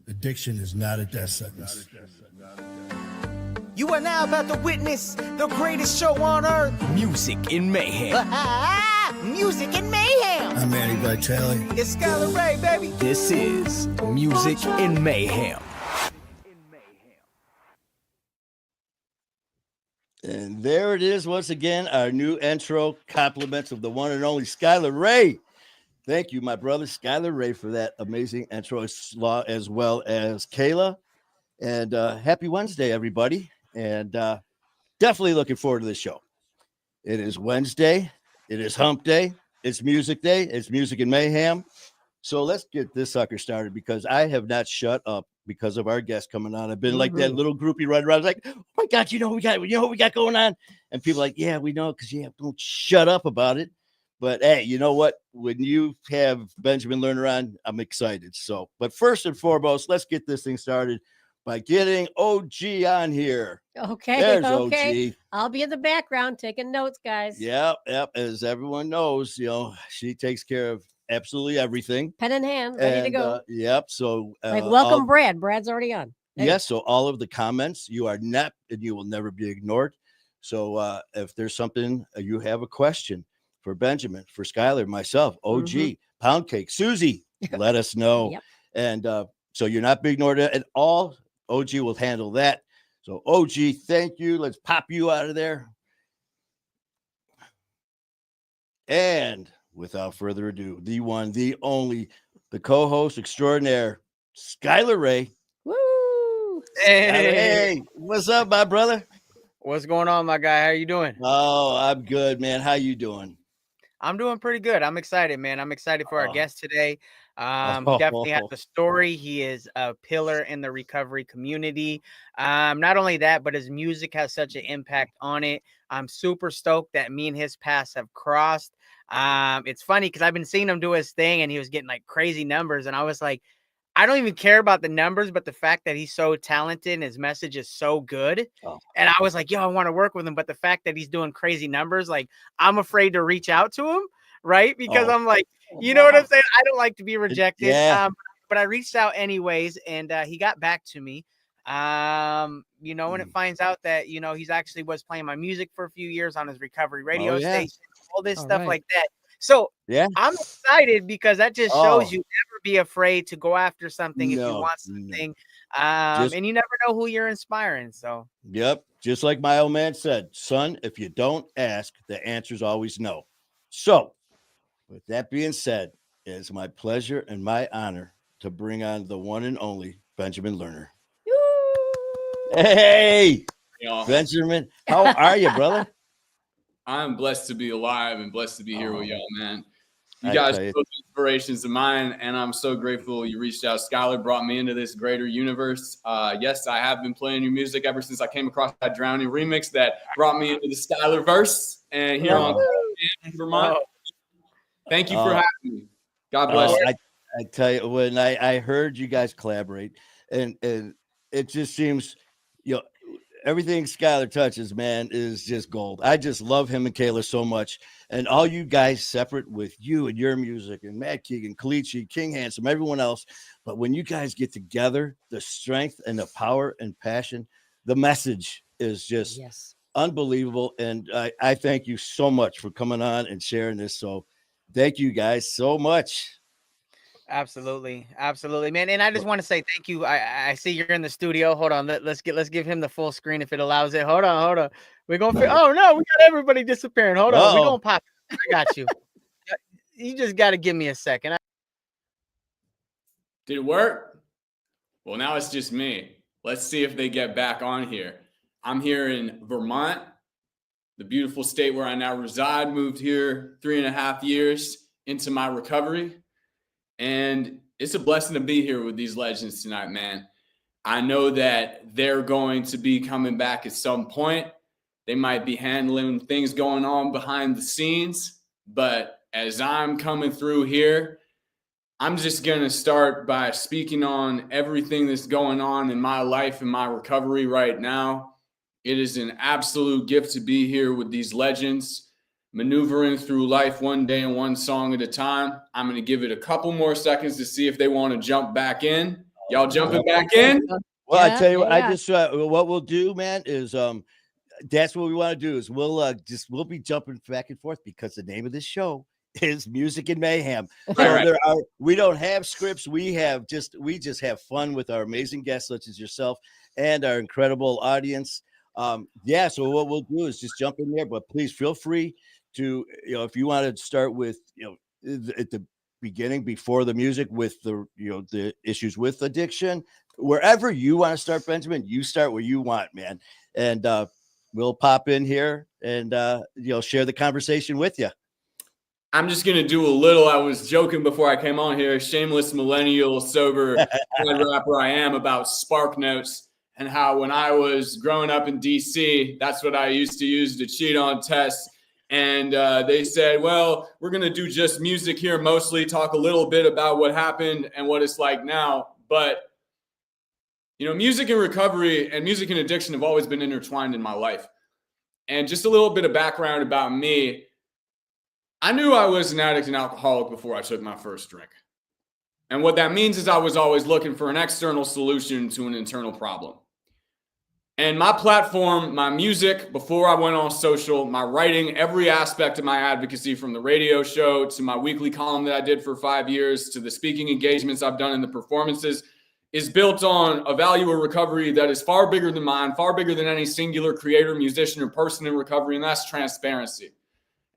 Addiction is not a death sentence. You are now about to witness the greatest show on earth. Music in Mayhem. Music in Mayhem. I'm Manny Vitale. It's Skyler Ray, baby. This is Music in Mayhem. And there it is once again, our new intro. Compliments of the one and only Skyler Ray. Thank you, my brother Skyler Ray, for that amazing intro, as well as Kayla. And happy Wednesday, everybody. And definitely looking forward to this show. It is Wednesday. It is hump day. It's music day. It's music in Mayhem. So let's get this sucker started, because I have not shut up because of our guest coming on. I've been like that little groupie running around, like, oh my God, what we got going on? And people are like, yeah, we know, because don't shut up about it. But hey, you know what? When you have Benjamin Lerner on, I'm excited. So, but first and foremost, let's get this thing started by getting OG on here. Okay. There's okay. OG. I'll be in the background taking notes, guys. Yep. As everyone knows, she takes care of absolutely everything. Pen in hand, ready to go. Yep. So, welcome, Brad. Brad's already on. Hey. Yes. So all of the comments, you are not, and you will never be ignored. So if there's something, you have a question for Benjamin, for Skyler, myself, OG, Pound Cake, Susie, let us know. Yep. And so you're not being ignored at all. OG will handle that. So OG, thank you. Let's pop you out of there. And without further ado, the one, the only, the co-host extraordinaire, Skyler Ray. Woo! Hey, what's up, my brother? What's going on, my guy? How you doing? Oh, I'm good, man. How you doing? I'm doing pretty good. I'm excited, man. I'm excited for our guest today. Definitely has a story. He is a pillar in the recovery community. Not only that, but his music has such an impact on it. I'm super stoked that me and his paths have crossed. It's funny because I've been seeing him do his thing, and he was getting like crazy numbers, and I was like, I don't even care about the numbers, but the fact that he's so talented and his message is so good. Oh. And I was like, yo, I want to work with him. But the fact that he's doing crazy numbers, like, I'm afraid to reach out to him, right? Because I'm like, you know what I'm saying? I don't like to be rejected. Yeah. But I reached out anyways, and he got back to me. When it finds out that, he's actually was playing my music for a few years on his recovery radio station, all this stuff like that. So yeah, I'm excited because that just shows you never be afraid to go after something if you want something. And you never know who you're inspiring. So, yep. Just like my old man said, son, if you don't ask, the answer's always no. So with that being said, it's my pleasure and my honor to bring on the one and only Benjamin Lerner. Hey, Benjamin, how are you, brother? I'm blessed to be alive and blessed to be here with y'all, man. You guys are both inspirations of mine, and I'm so grateful you reached out. Skyler brought me into this greater universe. Yes, I have been playing your music ever since I came across that Drowning remix that brought me into the Skyler verse. And here on Vermont, thank you for having me. God bless you. I tell you, when I heard you guys collaborate, and it just seems, everything Skyler touches, man, is just gold. I just love him and Kayla so much. And all you guys separate with you and your music, and Matt Keegan, Kalichi, King Handsome, everyone else. But when you guys get together, the strength and the power and passion, the message is just unbelievable. And I thank you so much for coming on and sharing this. So thank you guys so much. Absolutely, man. And I just want to say thank you. I see you're in the studio. Hold on, let's give him the full screen if it allows it. Hold on. We're gonna. Oh no, we got everybody disappearing. Hold on, we're gonna pop. I got you. You just got to give me a second. Did it work? Well, now it's just me. Let's see if they get back on here. I'm here in Vermont, the beautiful state where I now reside. Moved here 3.5 years into my recovery. And it's a blessing to be here with these legends tonight, man. I know that they're going to be coming back at some point. They might be handling things going on behind the scenes. But as I'm coming through here, I'm just going to start by speaking on everything that's going on in my life and my recovery right now. It is an absolute gift to be here with these legends, maneuvering through life one day and one song at a time. I'm going to give it a couple more seconds to see if they want to jump back in. Y'all jumping back in? Well, I Yeah, tell you what, yeah. I just what we'll do, man, is that's what we want to do is we'll be jumping back and forth because the name of this show is Music and Mayhem. So Right. we don't have scripts. We just have fun with our amazing guests such as yourself and our incredible audience. Yeah, so what we'll do is just jump in there, but please feel free to, if you want to start with, at the beginning before the music with the issues with addiction, wherever you want to start, Benjamin, you start where you want, man. And we'll pop in here and share the conversation with you. I'm just going to do a little, I was joking before I came on here, shameless millennial sober rapper I am, about Spark Notes and how when I was growing up in DC, that's what I used to use to cheat on tests. And they said, well, we're going to do just music here, mostly talk a little bit about what happened and what it's like now. But, music and recovery and music and addiction have always been intertwined in my life. And just a little bit of background about me. I knew I was an addict and alcoholic before I took my first drink. And what that means is I was always looking for an external solution to an internal problem. And my platform, my music, before I went on social, my writing, every aspect of my advocacy, from the radio show to my weekly column that I did for 5 years to the speaking engagements I've done in the performances, is built on a value of recovery that is far bigger than mine, far bigger than any singular creator, musician, or person in recovery, and that's transparency.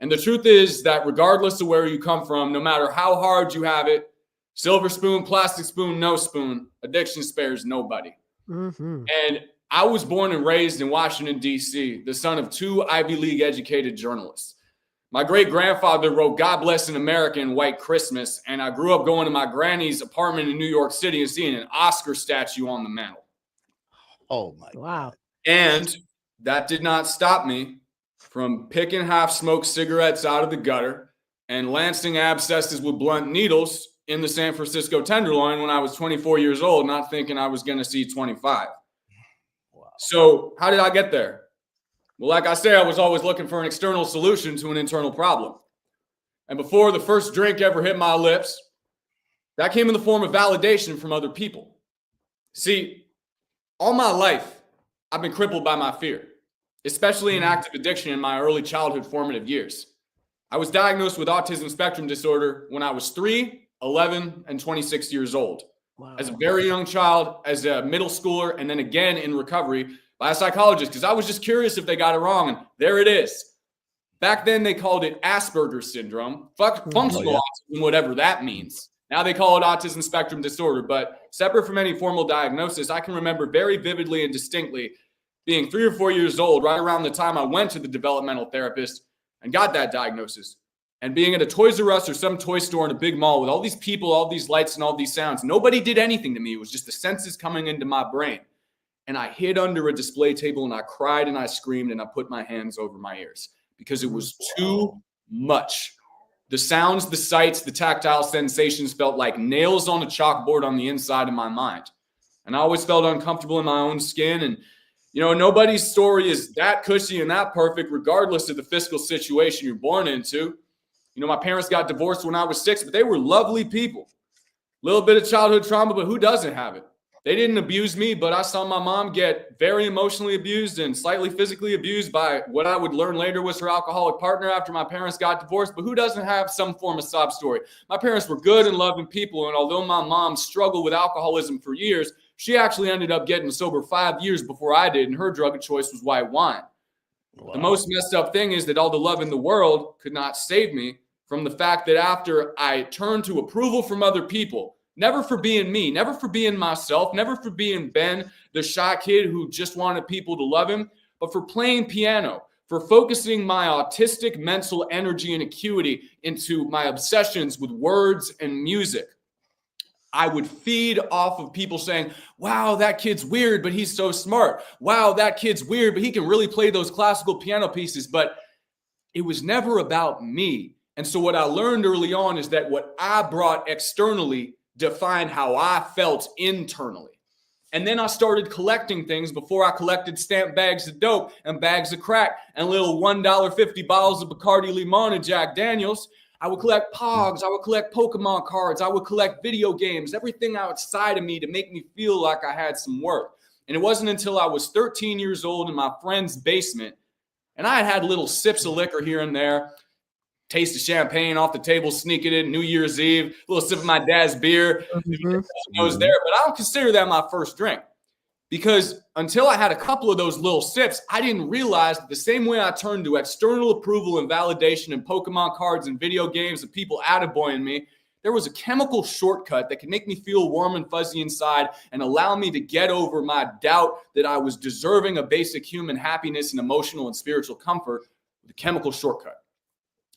And the truth is that regardless of where you come from, no matter how hard you have it, silver spoon, plastic spoon, no spoon, addiction spares nobody. Mm-hmm. And I was born and raised in Washington, D.C., the son of 2 Ivy League educated journalists. My great-grandfather wrote God Bless an America and White Christmas, and I grew up going to my granny's apartment in New York City and seeing an Oscar statue on the mantle. Oh, my Wow. God. And that did not stop me from picking half-smoked cigarettes out of the gutter and lancing abscesses with blunt needles in the San Francisco Tenderloin when I was 24 years old, not thinking I was going to see 25. Wow. So how did I get there? Well, like I say, I was always looking for an external solution to an internal problem. And before the first drink ever hit my lips, that came in the form of validation from other people. See, all my life, I've been crippled by my fear, especially in active addiction in my early childhood formative years. I was diagnosed with autism spectrum disorder when I was 3, 11, and 26 years old. Wow. As a very young child, as a middle schooler, and then again in recovery by a psychologist, because I was just curious if they got it wrong, and there it is. Back then, they called it Asperger's syndrome, functional autism, whatever that means. Now they call it autism spectrum disorder, but separate from any formal diagnosis, I can remember very vividly and distinctly being 3 or 4 years old, right around the time I went to the developmental therapist and got that diagnosis, and being at a Toys R Us or some toy store in a big mall with all these people, all these lights, and all these sounds. Nobody did anything to me. It was just the senses coming into my brain. And I hid under a display table and I cried and I screamed and I put my hands over my ears because it was too much. The sounds, the sights, the tactile sensations felt like nails on a chalkboard on the inside of my mind. And I always felt uncomfortable in my own skin. And, nobody's story is that cushy and that perfect, regardless of the fiscal situation you're born into. My parents got divorced when I was 6, but they were lovely people. A little bit of childhood trauma, but who doesn't have it? They didn't abuse me, but I saw my mom get very emotionally abused and slightly physically abused by what I would learn later was her alcoholic partner after my parents got divorced. But who doesn't have some form of sob story? My parents were good and loving people, and although my mom struggled with alcoholism for years, she actually ended up getting sober 5 years before I did, and her drug of choice was white wine. Wow. The most messed up thing is that all the love in the world could not save me from the fact that after I turned to approval from other people, never for being me, never for being myself, never for being Ben, the shy kid who just wanted people to love him, but for playing piano, for focusing my autistic mental energy and acuity into my obsessions with words and music. I would feed off of people saying, wow, that kid's weird, but he's so smart. Wow, that kid's weird, but he can really play those classical piano pieces. But it was never about me. And so what I learned early on is that what I brought externally defined how I felt internally. And then I started collecting things before I collected stamp bags of dope and bags of crack and little $1.50 bottles of Bacardi Limon and Jack Daniels. I would collect Pogs. I would collect Pokemon cards. I would collect video games, everything outside of me to make me feel like I had some worth. And it wasn't until I was 13 years old in my friend's basement, and I had little sips of liquor here and there, taste of champagne off the table, sneak it in New Year's Eve, a little sip of my dad's beer. I was there, but I don't consider that my first drink. Because until I had a couple of those little sips, I didn't realize that the same way I turned to external approval and validation in Pokemon cards and video games and people attaboying me, there was a chemical shortcut that could make me feel warm and fuzzy inside and allow me to get over my doubt that I was deserving of basic human happiness and emotional and spiritual comfort with a chemical shortcut.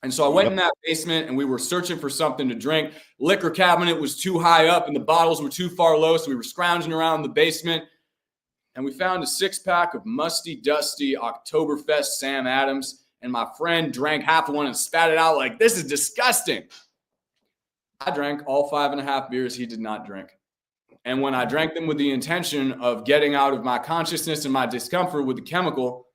And so I went in that basement and we were searching for something to drink. Liquor cabinet was too high up and the bottles were too far low, so we were scrounging around the basement. And we found a 6-pack of musty, dusty Oktoberfest Sam Adams. And my friend drank half of one and spat it out like, this is disgusting. I drank all 5.5 beers he did not drink. And when I drank them with the intention of getting out of my consciousness and my discomfort with the chemical,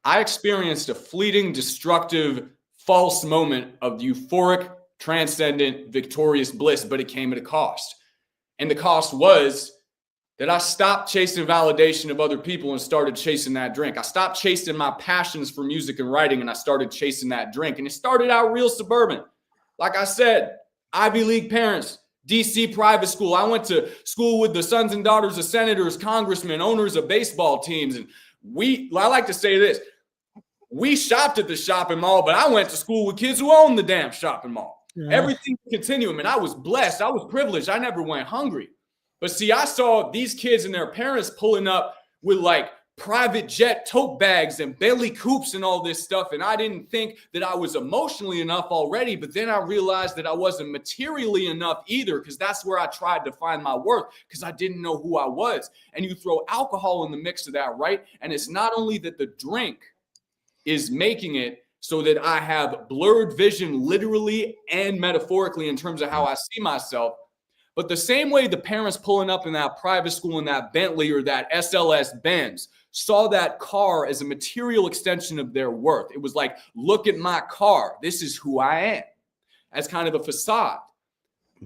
I experienced a fleeting, destructive, false moment of euphoric, transcendent, victorious bliss, but it came at a cost. And the cost was that I stopped chasing validation of other people and started chasing that drink. I stopped chasing my passions for music and writing and I started chasing that drink. And it started out real suburban. Like I said, Ivy League parents, DC private school. I went to school with the sons and daughters of senators, congressmen, owners of baseball teams. And I like to say this, we shopped at the shopping mall, but I went to school with kids who owned the damn shopping mall. Everything continuum. And I was blessed. I was privileged. I never went hungry. But see, I saw these kids and their parents pulling up with like private jet tote bags and Bentley coupes and all this stuff. And I didn't think that I was emotionally enough already. But then I realized that I wasn't materially enough either, because that's where I tried to find my worth, because I didn't know who I was. And you throw alcohol in the mix of that, right? And it's not only that the drink is making it so that I have blurred vision literally and metaphorically in terms of how I see myself, but the same way the parents pulling up in that private school in that Bentley or that SLS Benz saw that car as a material extension of their worth. It was like, look at my car. This is who I am, as kind of a facade.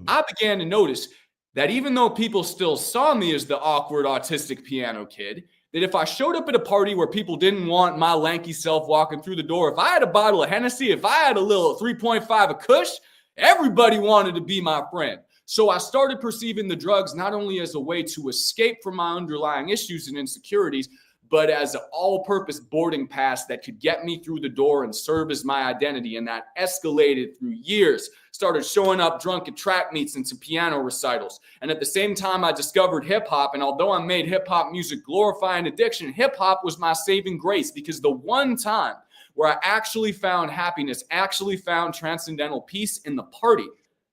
I began to notice that even though people still saw me as the awkward autistic piano kid, that if I showed up at a party where people didn't want my lanky self walking through the door, if I had a bottle of Hennessy, if I had a little 3.5 of Kush, everybody wanted to be my friend. So I started perceiving the drugs not only as a way to escape from my underlying issues and insecurities, but as an all-purpose boarding pass that could get me through the door and serve as my identity. And that escalated through years. Started showing up drunk at track meets and to piano recitals. And at the same time, I discovered hip-hop. And although I made hip-hop music glorifying addiction, hip-hop was my saving grace, because the one time where I actually found happiness, actually found transcendental peace in the party,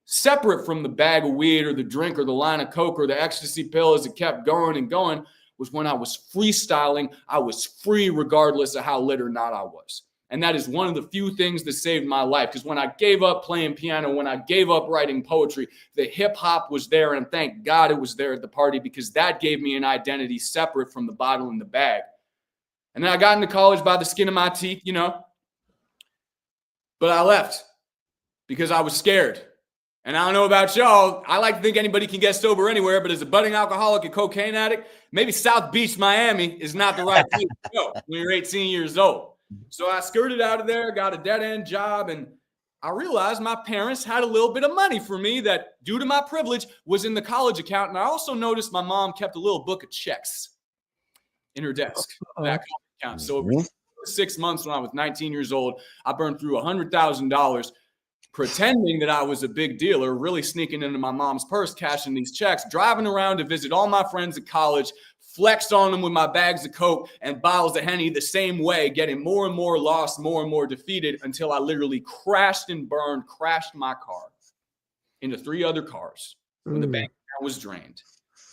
separate from the bag of weed or the drink or the line of coke or the ecstasy pill as it kept going and going, was when I was freestyling. I was free regardless of how lit or not I was. And that is one of the few things that saved my life, because when I gave up playing piano, when I gave up writing poetry, the hip hop was there, and thank God it was there at the party, because that gave me an identity separate from the bottle and the bag. And then I got into college by the skin of my teeth, but I left because I was scared. And I don't know about y'all, I like to think anybody can get sober anywhere, but as a budding alcoholic and cocaine addict, maybe South Beach, Miami is not the right place to go when you're 18 years old. So I skirted out of there, got a dead-end job, and I realized my parents had a little bit of money for me that, due to my privilege, was in the college account. And I also noticed my mom kept a little book of checks in her desk, that account. So over 6 months, when I was 19 years old, I burned through $100,000 pretending that I was a big dealer, really sneaking into my mom's purse, cashing these checks, driving around to visit all my friends at college, flexed on them with my bags of Coke and bottles of Henny the same way, getting more and more lost, more and more defeated, until I literally crashed my car into 3 other cars when the bank account was drained.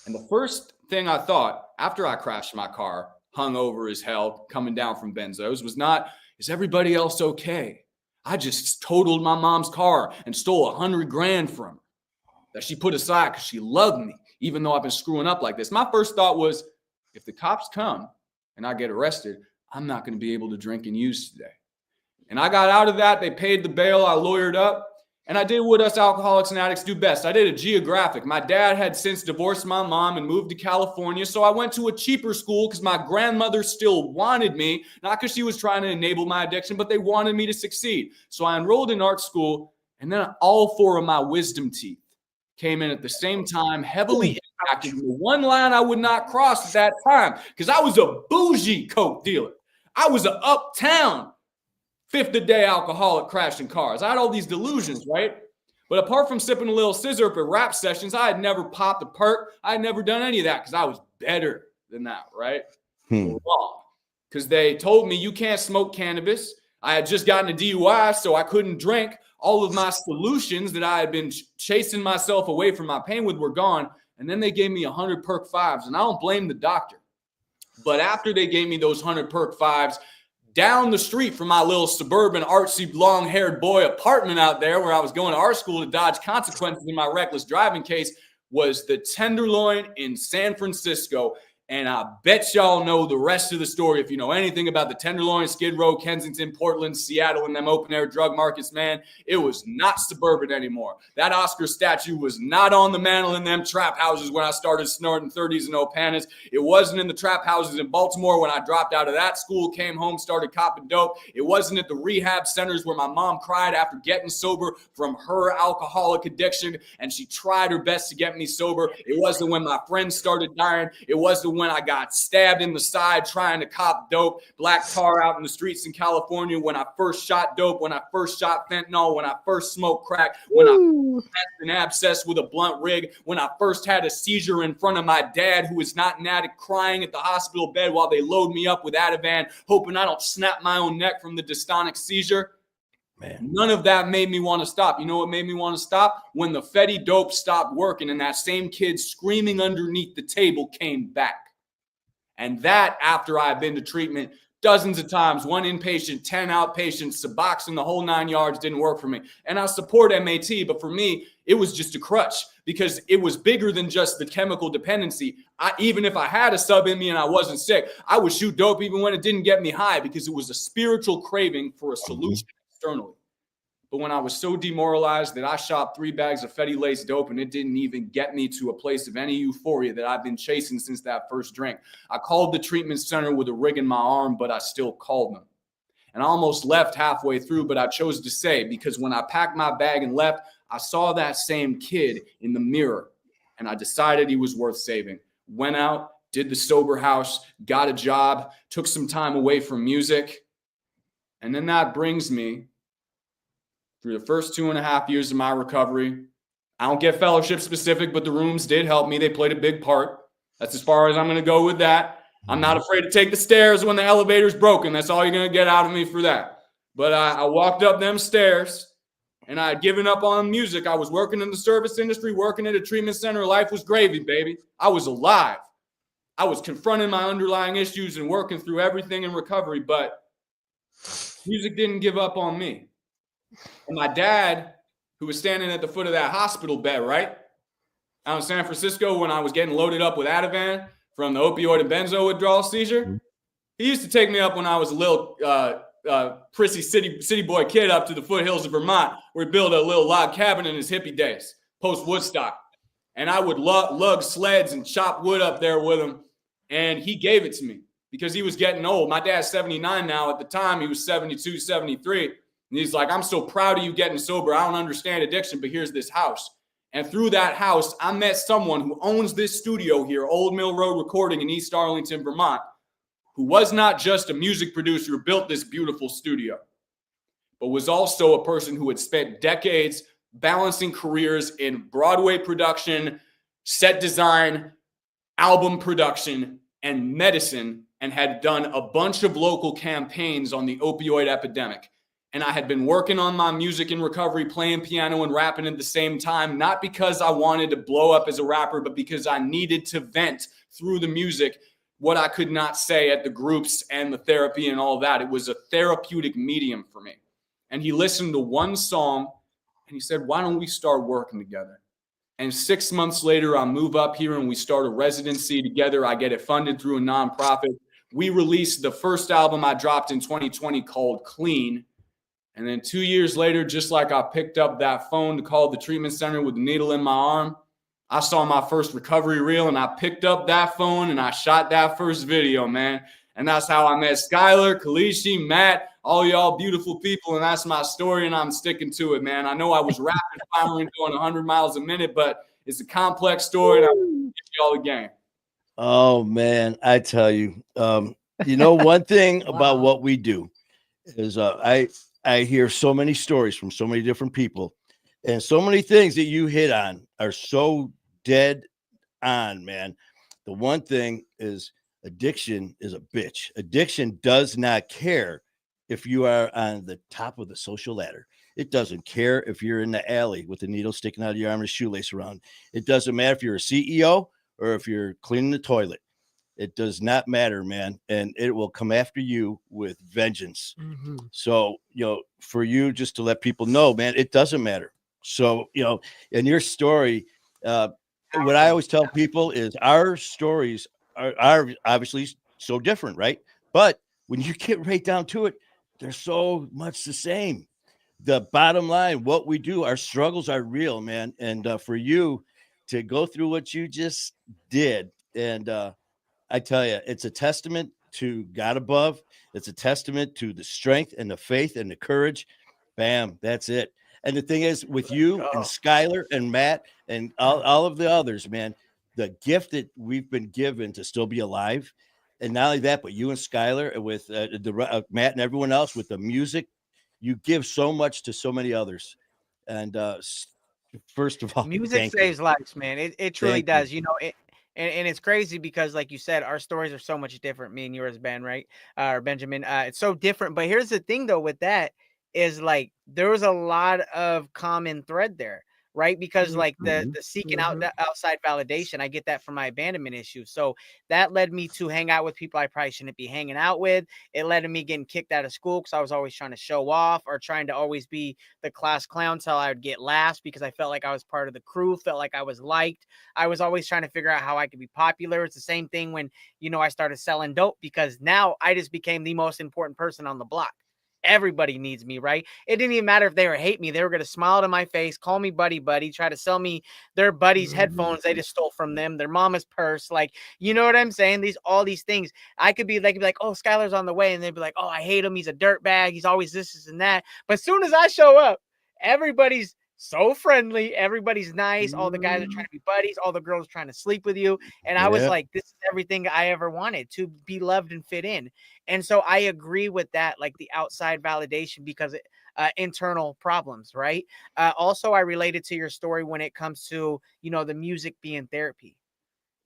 And the first thing I thought after I crashed my car, hungover as hell, coming down from benzos, was not, is everybody else okay? I just totaled my mom's car and stole $100,000 from her that she put aside because she loved me, even though I've been screwing up like this. My first thought was, if the cops come and I get arrested, I'm not going to be able to drink and use today. And I got out of that. They paid the bail. I lawyered up. And I did what us alcoholics and addicts do best. I did a geographic. My dad had since divorced my mom and moved to California. So I went to a cheaper school because my grandmother still wanted me, not because she was trying to enable my addiction, but they wanted me to succeed. So I enrolled in art school, and then all 4 of my wisdom teeth came in at the same time, heavily impacted. The one line I would not cross at that time because I was a bougie coke dealer. I was an uptown fifth-a-day alcoholic crashing cars. I had all these delusions, right? But apart from sipping a little scissor up at rap sessions, I had never popped a perk. I had never done any of that because I was better than that, right? Wrong. Because they told me you can't smoke cannabis. I had just gotten a DUI, so I couldn't drink. All of my solutions that I had been chasing myself away from my pain with were gone. And then they gave me 100 perk 5s, and I don't blame the doctor. But after they gave me those 100 perk 5s, down the street from my little suburban artsy long-haired boy apartment out there where I was going to art school to dodge consequences in my reckless driving case was the Tenderloin in San Francisco. And I bet y'all know the rest of the story if you know anything about the Tenderloin, Skid Row, Kensington, Portland, Seattle, and them open-air drug markets, man. It was not suburban anymore. That Oscar statue was not on the mantle in them trap houses when I started snorting 30s and Opanas. It wasn't in the trap houses in Baltimore when I dropped out of that school, came home, started copping dope. It wasn't at the rehab centers where my mom cried after getting sober from her alcoholic addiction, and she tried her best to get me sober. It wasn't when my friends started dying. It wasn't when I got stabbed in the side trying to cop dope, black tar out in the streets in California, when I first shot dope, when I first shot fentanyl, when I first smoked crack, when I had an abscess with a blunt rig, when I first had a seizure in front of my dad who was not an addict, crying at the hospital bed while they load me up with Ativan, hoping I don't snap my own neck from the dystonic seizure. Man. None of that made me want to stop. You know what made me want to stop? When the Fetty dope stopped working and that same kid screaming underneath the table came back. And that, after I've been to treatment dozens of times, 1 inpatient, 10 outpatients, Suboxone, the whole 9 yards, didn't work for me. And I support MAT, but for me, it was just a crutch because it was bigger than just the chemical dependency. Even if I had a sub in me and I wasn't sick, I would shoot dope even when it didn't get me high because it was a spiritual craving for a solution externally. But when I was so demoralized that I shot 3 bags of Fetty Lace dope and it didn't even get me to a place of any euphoria that I've been chasing since that first drink, I called the treatment center with a rig in my arm, but I still called them. And I almost left halfway through, but I chose to stay because when I packed my bag and left, I saw that same kid in the mirror and I decided he was worth saving. Went out, did the sober house, got a job, took some time away from music. And then that brings me through the first 2.5 years of my recovery. I don't get fellowship specific, but the rooms did help me. They played a big part. That's as far as I'm going to go with that. I'm not afraid to take the stairs when the elevator's broken. That's all you're going to get out of me for that. But I walked up them stairs, and I had given up on music. I was working in the service industry, working at a treatment center. Life was gravy, baby. I was alive. I was confronting my underlying issues and working through everything in recovery, but music didn't give up on me. And my dad, who was standing at the foot of that hospital bed, right, out in San Francisco when I was getting loaded up with Ativan from the opioid and benzo withdrawal seizure, he used to take me up when I was a little prissy city boy kid up to the foothills of Vermont, where he built a little log cabin in his hippie days, post-Woodstock. And I would lug sleds and chop wood up there with him, and he gave it to me because he was getting old. My dad's 79 now. At the time, he was 72, 73. And he's like, I'm so proud of you getting sober. I don't understand addiction, but here's this house. And through that house, I met someone who owns this studio here, Old Mill Road Recording in East Arlington, Vermont, who was not just a music producer who built this beautiful studio, but was also a person who had spent decades balancing careers in Broadway production, set design, album production, and medicine, and had done a bunch of local campaigns on the opioid epidemic. And I had been working on my music in recovery, playing piano and rapping at the same time, not because I wanted to blow up as a rapper, but because I needed to vent through the music what I could not say at the groups and the therapy and all that. It was a therapeutic medium for me. And he listened to one song and he said, why don't we start working together? And 6 months later, I move up here and we start a residency together. I get it funded through a nonprofit. We released the first album I dropped in 2020 called Clean. And then 2 years later, just like I picked up that phone to call the treatment center with the needle in my arm, I saw my first recovery reel and I picked up that phone and I shot that first video, man. And that's how I met Skyler, Kalishi, Matt, all y'all beautiful people. And that's my story, and I'm sticking to it, man. I know I was rapid firing going 100 miles a minute, but it's a complex story, and I'm going to give y'all the game. Oh, man, I tell you, one thing about what we do is I hear so many stories from so many different people, and so many things that you hit on are so dead on, man. The one thing is addiction is a bitch. Addiction does not care if you are on the top of the social ladder. It doesn't care if you're in the alley with a needle sticking out of your arm and a shoelace around. It doesn't matter if you're a CEO or if you're cleaning the toilet. It does not matter, man. And it will come after you with vengeance. Mm-hmm. So, for you just to let people know, man, it doesn't matter. So, in your story, what I always tell people is our stories are obviously so different, right? But when you get right down to it, they're so much the same. The bottom line, what we do, our struggles are real, man. And for you to go through what you just did, and I tell you, it's a testament to God above. It's a testament to the strength and the faith and the courage. Bam, that's it. And the thing is, with you and Skyler and Matt and all of the others, man, the gift that we've been given to still be alive. And not only that, but you and Skyler with Matt and everyone else with the music, you give so much to so many others. And first of all, music saves lives, man. It truly does. And it's crazy because, like you said, our stories are so much different. Me and yours, Ben, right? Or Benjamin. It's so different. But here's the thing, though, with that is like there was a lot of common thread there, right? Because like the seeking out that outside validation, I get that from my abandonment issue. So that led me to hang out with people I probably shouldn't be hanging out with. It led to me getting kicked out of school because I was always trying to show off or trying to always be the class clown till I would get last because I felt like I was part of the crew, felt like I was liked. I was always trying to figure out how I could be popular. It's the same thing when, I started selling dope because now I just became the most important person on the block. Everybody needs me, right? It didn't even matter if they were hate me. They were going to smile to my face, call me buddy, try to sell me their buddy's headphones they just stole from them, their mama's purse. Like, you know what I'm saying? All these things. I could be like, oh, Skyler's on the way. And they'd be like, oh, I hate him. He's a dirtbag. He's always this and that. But as soon as I show up, everybody's so friendly. Everybody's nice. All the guys are trying to be buddies. All the girls trying to sleep with you. And I was like, this is everything I ever wanted, to be loved and fit in. And so I agree with that, like the outside validation because internal problems, right? Also, I related to your story when it comes to, the music being therapy.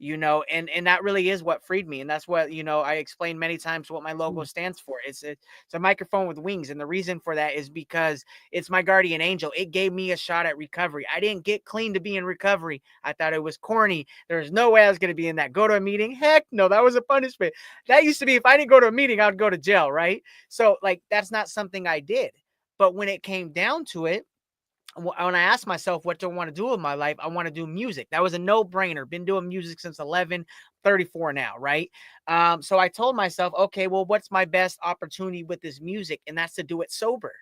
And that really is what freed me. And that's what, I explained many times what my logo stands for. It's a microphone with wings. And the reason for that is because it's my guardian angel. It gave me a shot at recovery. I didn't get clean to be in recovery. I thought it was corny. There's no way I was going to be in that. Go to a meeting. Heck no, that was a punishment. That used to be, if I didn't go to a meeting, I would go to jail. Right. So like, that's not something I did. But when it came down to it, when I asked myself, what do I want to do with my life? I want to do music. That was a no-brainer. Been doing music since 11, 34 now, right? So I told myself, okay, well, what's my best opportunity with this music? And that's to do it sober.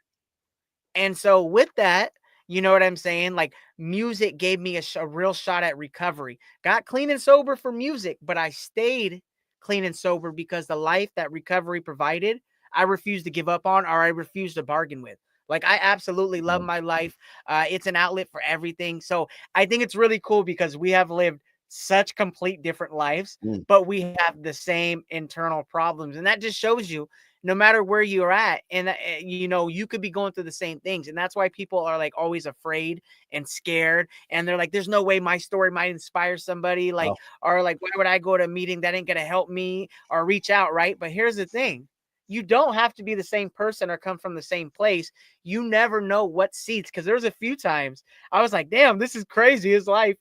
And so with that, you know what I'm saying? Like music gave me a real shot at recovery. Got clean and sober for music, but I stayed clean and sober because the life that recovery provided, I refused to give up on, or I refused to bargain with. Like, I absolutely love my life. It's an outlet for everything. So I think it's really cool because we have lived such complete different lives, but we have the same internal problems. And that just shows you, no matter where you're at, and, you could be going through the same things. And that's why people are like always afraid and scared. And they're like, there's no way my story might inspire somebody. Like, or like, why would I go to a meeting that ain't going to help me or reach out? Right. But here's the thing. You don't have to be the same person or come from the same place. You never know what seeds. Because there was a few times I was like, damn, this is crazy. His life,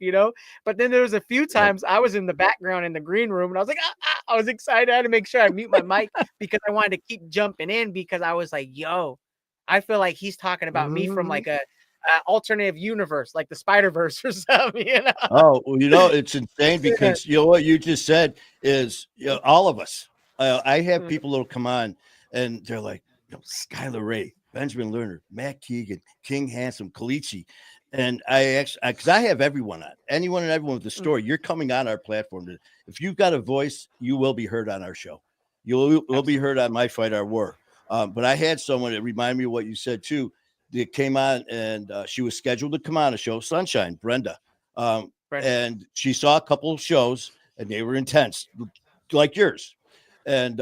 But then there was a few times I was in the background in the green room and I was like, I was excited. I had to make sure I mute my mic because I wanted to keep jumping in because I was like, yo, I feel like he's talking about me from like a alternative universe, like the Spider-Verse or something. Oh, well, it's insane because what you just said is all of us. I have people that'll come on and they're like, Skyler Ray, Benjamin Lerner, Matt Keegan, King Handsome, Kalichi. And because I have everyone on, anyone and everyone with a story, you're coming on our platform. If you've got a voice, you will be heard on our show. Will be heard on My Fight, Our War. But I had someone that reminded me of what you said too. That came on and she was scheduled to come on a show, Sunshine, Brenda. And she saw a couple of shows and they were intense, like yours. And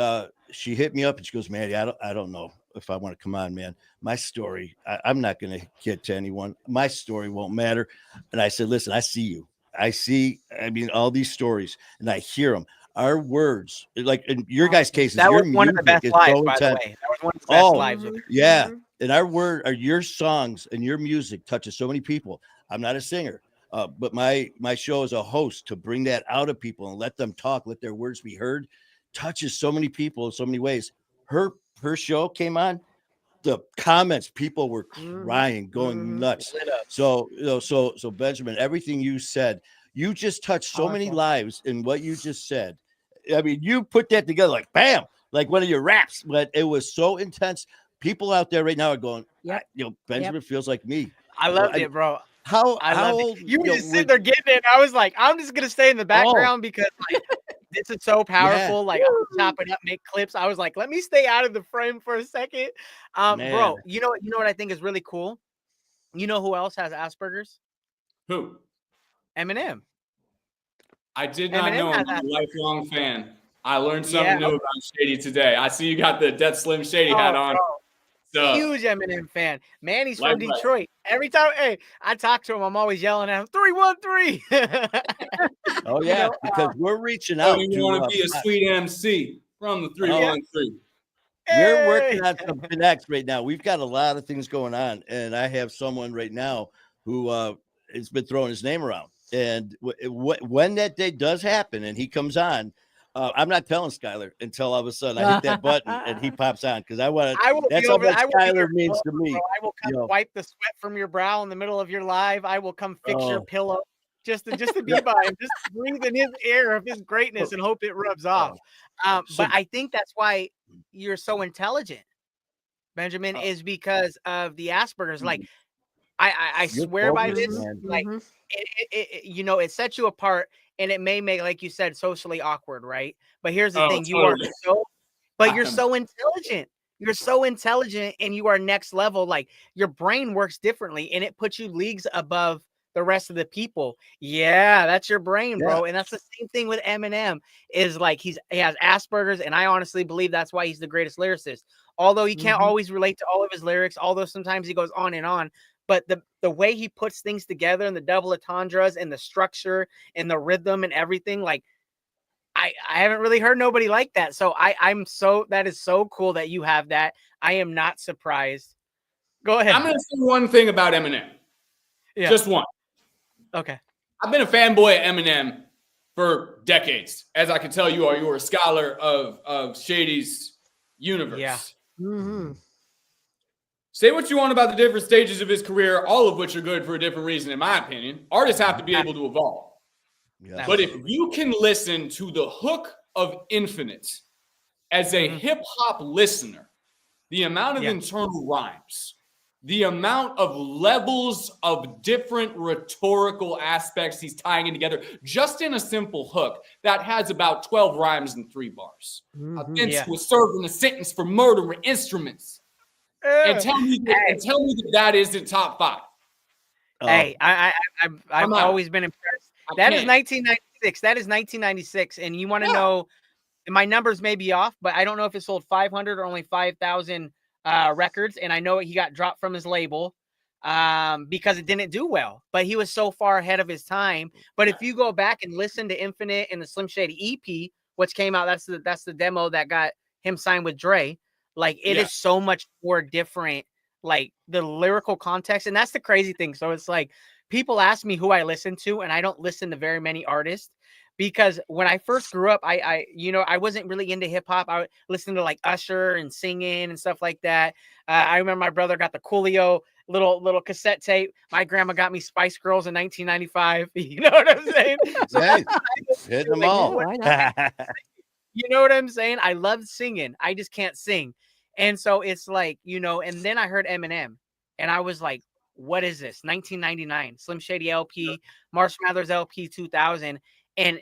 she hit me up and she goes, Manny, I don't know if I want to come on, man. My story, I'm not going to get to anyone. My story won't matter. And I said, listen, I see you. I mean, all these stories and I hear them. Our words, like in your guys' cases, that your was one of the best lives, by the way. That was one of the best lives. Yeah. And your songs and your music touches so many people. I'm not a singer, but my show as a host to bring that out of people and let them talk, let their words be heard, touches so many people in so many ways. Her show came on, the comments, people were crying, going nuts. So Benjamin, everything you said, you just touched so many lives in what you just said. I mean, you put that together like bam, like one of your raps, but it was so intense. People out there right now are going, Benjamin feels like me. I loved it, bro. How old? You were just sitting there getting it. I was like, I'm just gonna stay in the background because like this is so powerful. Like I'm chop it up, make clips. I was like, let me stay out of the frame for a second. Bro, you know what I think is really cool? You know who else has Asperger's? Who? Eminem. I did not know. I'm a lifelong fan. I learned something new about Shady today. I see you got the Death Slim Shady hat on. So, huge Eminem fan. Manny's from Detroit. Every time, I talk to him, I'm always yelling at him, 313. Oh yeah, because we're reaching out. You want to be a sweet MC from the 313. We're working on some connects right now. We've got a lot of things going on, and I have someone right now who has been throwing his name around. And when that day does happen, and he comes on. I'm not telling Skyler until all of a sudden I hit that button and he pops on because I want to. That's how much Skyler means to me. Bro. I will come wipe the sweat from your brow in the middle of your live. I will come fix your pillow just to be by him, just breathe in his air of his greatness and hope it rubs off. But I think that's why you're so intelligent, Benjamin, is because of the Asperger's. Like I swear by this. Like it sets you apart. And it may make, like you said, socially awkward, right? But here's the thing: you're so intelligent. You're so intelligent, and you are next level. Like your brain works differently, and it puts you leagues above the rest of the people. Yeah, that's your brain, bro. And that's the same thing with Eminem. Is like he has Asperger's, and I honestly believe that's why he's the greatest lyricist. Although he can't always relate to all of his lyrics, although sometimes he goes on and on. But the way he puts things together and the double entendres and the structure and the rhythm and everything, like I haven't really heard nobody like that. So that is so cool that you have that. I am not surprised. Go ahead. I'm going to say one thing about Eminem. Yeah. Just one. Okay. I've been a fanboy of Eminem for decades. As I can tell you are a scholar of Shady's universe. Yeah. Mm-hmm. Say what you want about the different stages of his career, all of which are good for a different reason, in my opinion. Artists have to be able to evolve. Yeah. But if you can listen to the hook of Infinite as a hip-hop listener, the amount of internal rhymes, the amount of levels of different rhetorical aspects he's tying in together, just in a simple hook that has about 12 rhymes and 3 bars. Vince was serving a sentence for murdering instruments. And tell me that isn't top 5. Hey, I've always been impressed. That is 1996. That is 1996. And you want to know, my numbers may be off, but I don't know if it sold 500 or only 5,000 records. And I know he got dropped from his label because it didn't do well. But he was so far ahead of his time. But if you go back and listen to Infinite and the Slim Shady EP, which came out, that's the demo that got him signed with Dre. Like it is so much more different, like the lyrical context. And that's the crazy thing. So it's like people ask me who I listen to, and I don't listen to very many artists because when I first grew up, I wasn't really into hip hop. I listened to like Usher and singing and stuff like that. I remember my brother got the Coolio little cassette tape. My grandma got me Spice Girls in 1995. You know what I'm saying? Hit them all. You know what I'm saying? I love singing. I just can't sing. And so it's like, and then I heard Eminem and I was like, what is this? 1999, Slim Shady LP, Marsh Mathers LP 2000. And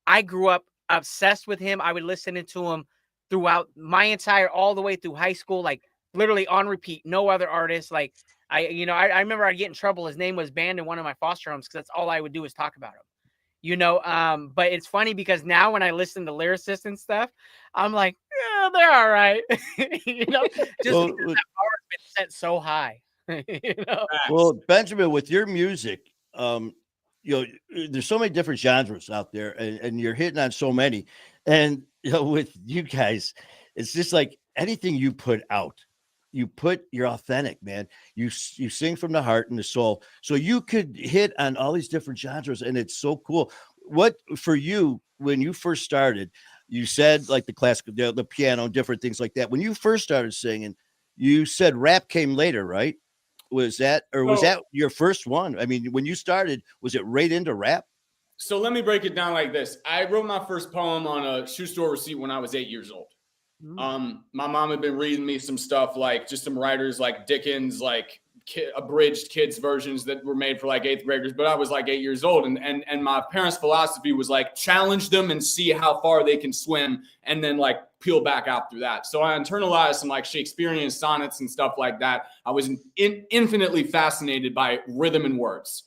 I grew up obsessed with him. I would listen to him throughout my all the way through high school, like literally on repeat, no other artist. Like I remember I'd get in trouble. His name was banned in one of my foster homes because that's all I would do is talk about him. But it's funny because now when I listen to lyricists and stuff, I'm like, yeah, they're all right. Just because that bar has been set so high. Well, Benjamin, with your music, there's so many different genres out there, and you're hitting on so many. And with you guys, it's just like anything you put out, you're authentic, man. You sing from the heart and the soul. So you could hit on all these different genres, and it's so cool. What for you when you first started? You said like the classical, the piano, different things like that. When you first started singing, you said rap came later, right? Was that your first one? I mean, when you started, was it right into rap? So let me break it down like this. I wrote my first poem on a shoe store receipt when I was 8 years old. My mom had been reading me some stuff, like just some writers like Dickens, like abridged kids versions that were made for like 8th graders. But I was like 8 years old. And my parents' philosophy was like, challenge them and see how far they can swim and then like peel back out through that. So I internalized some like Shakespearean sonnets and stuff like that. I was infinitely fascinated by rhythm and words.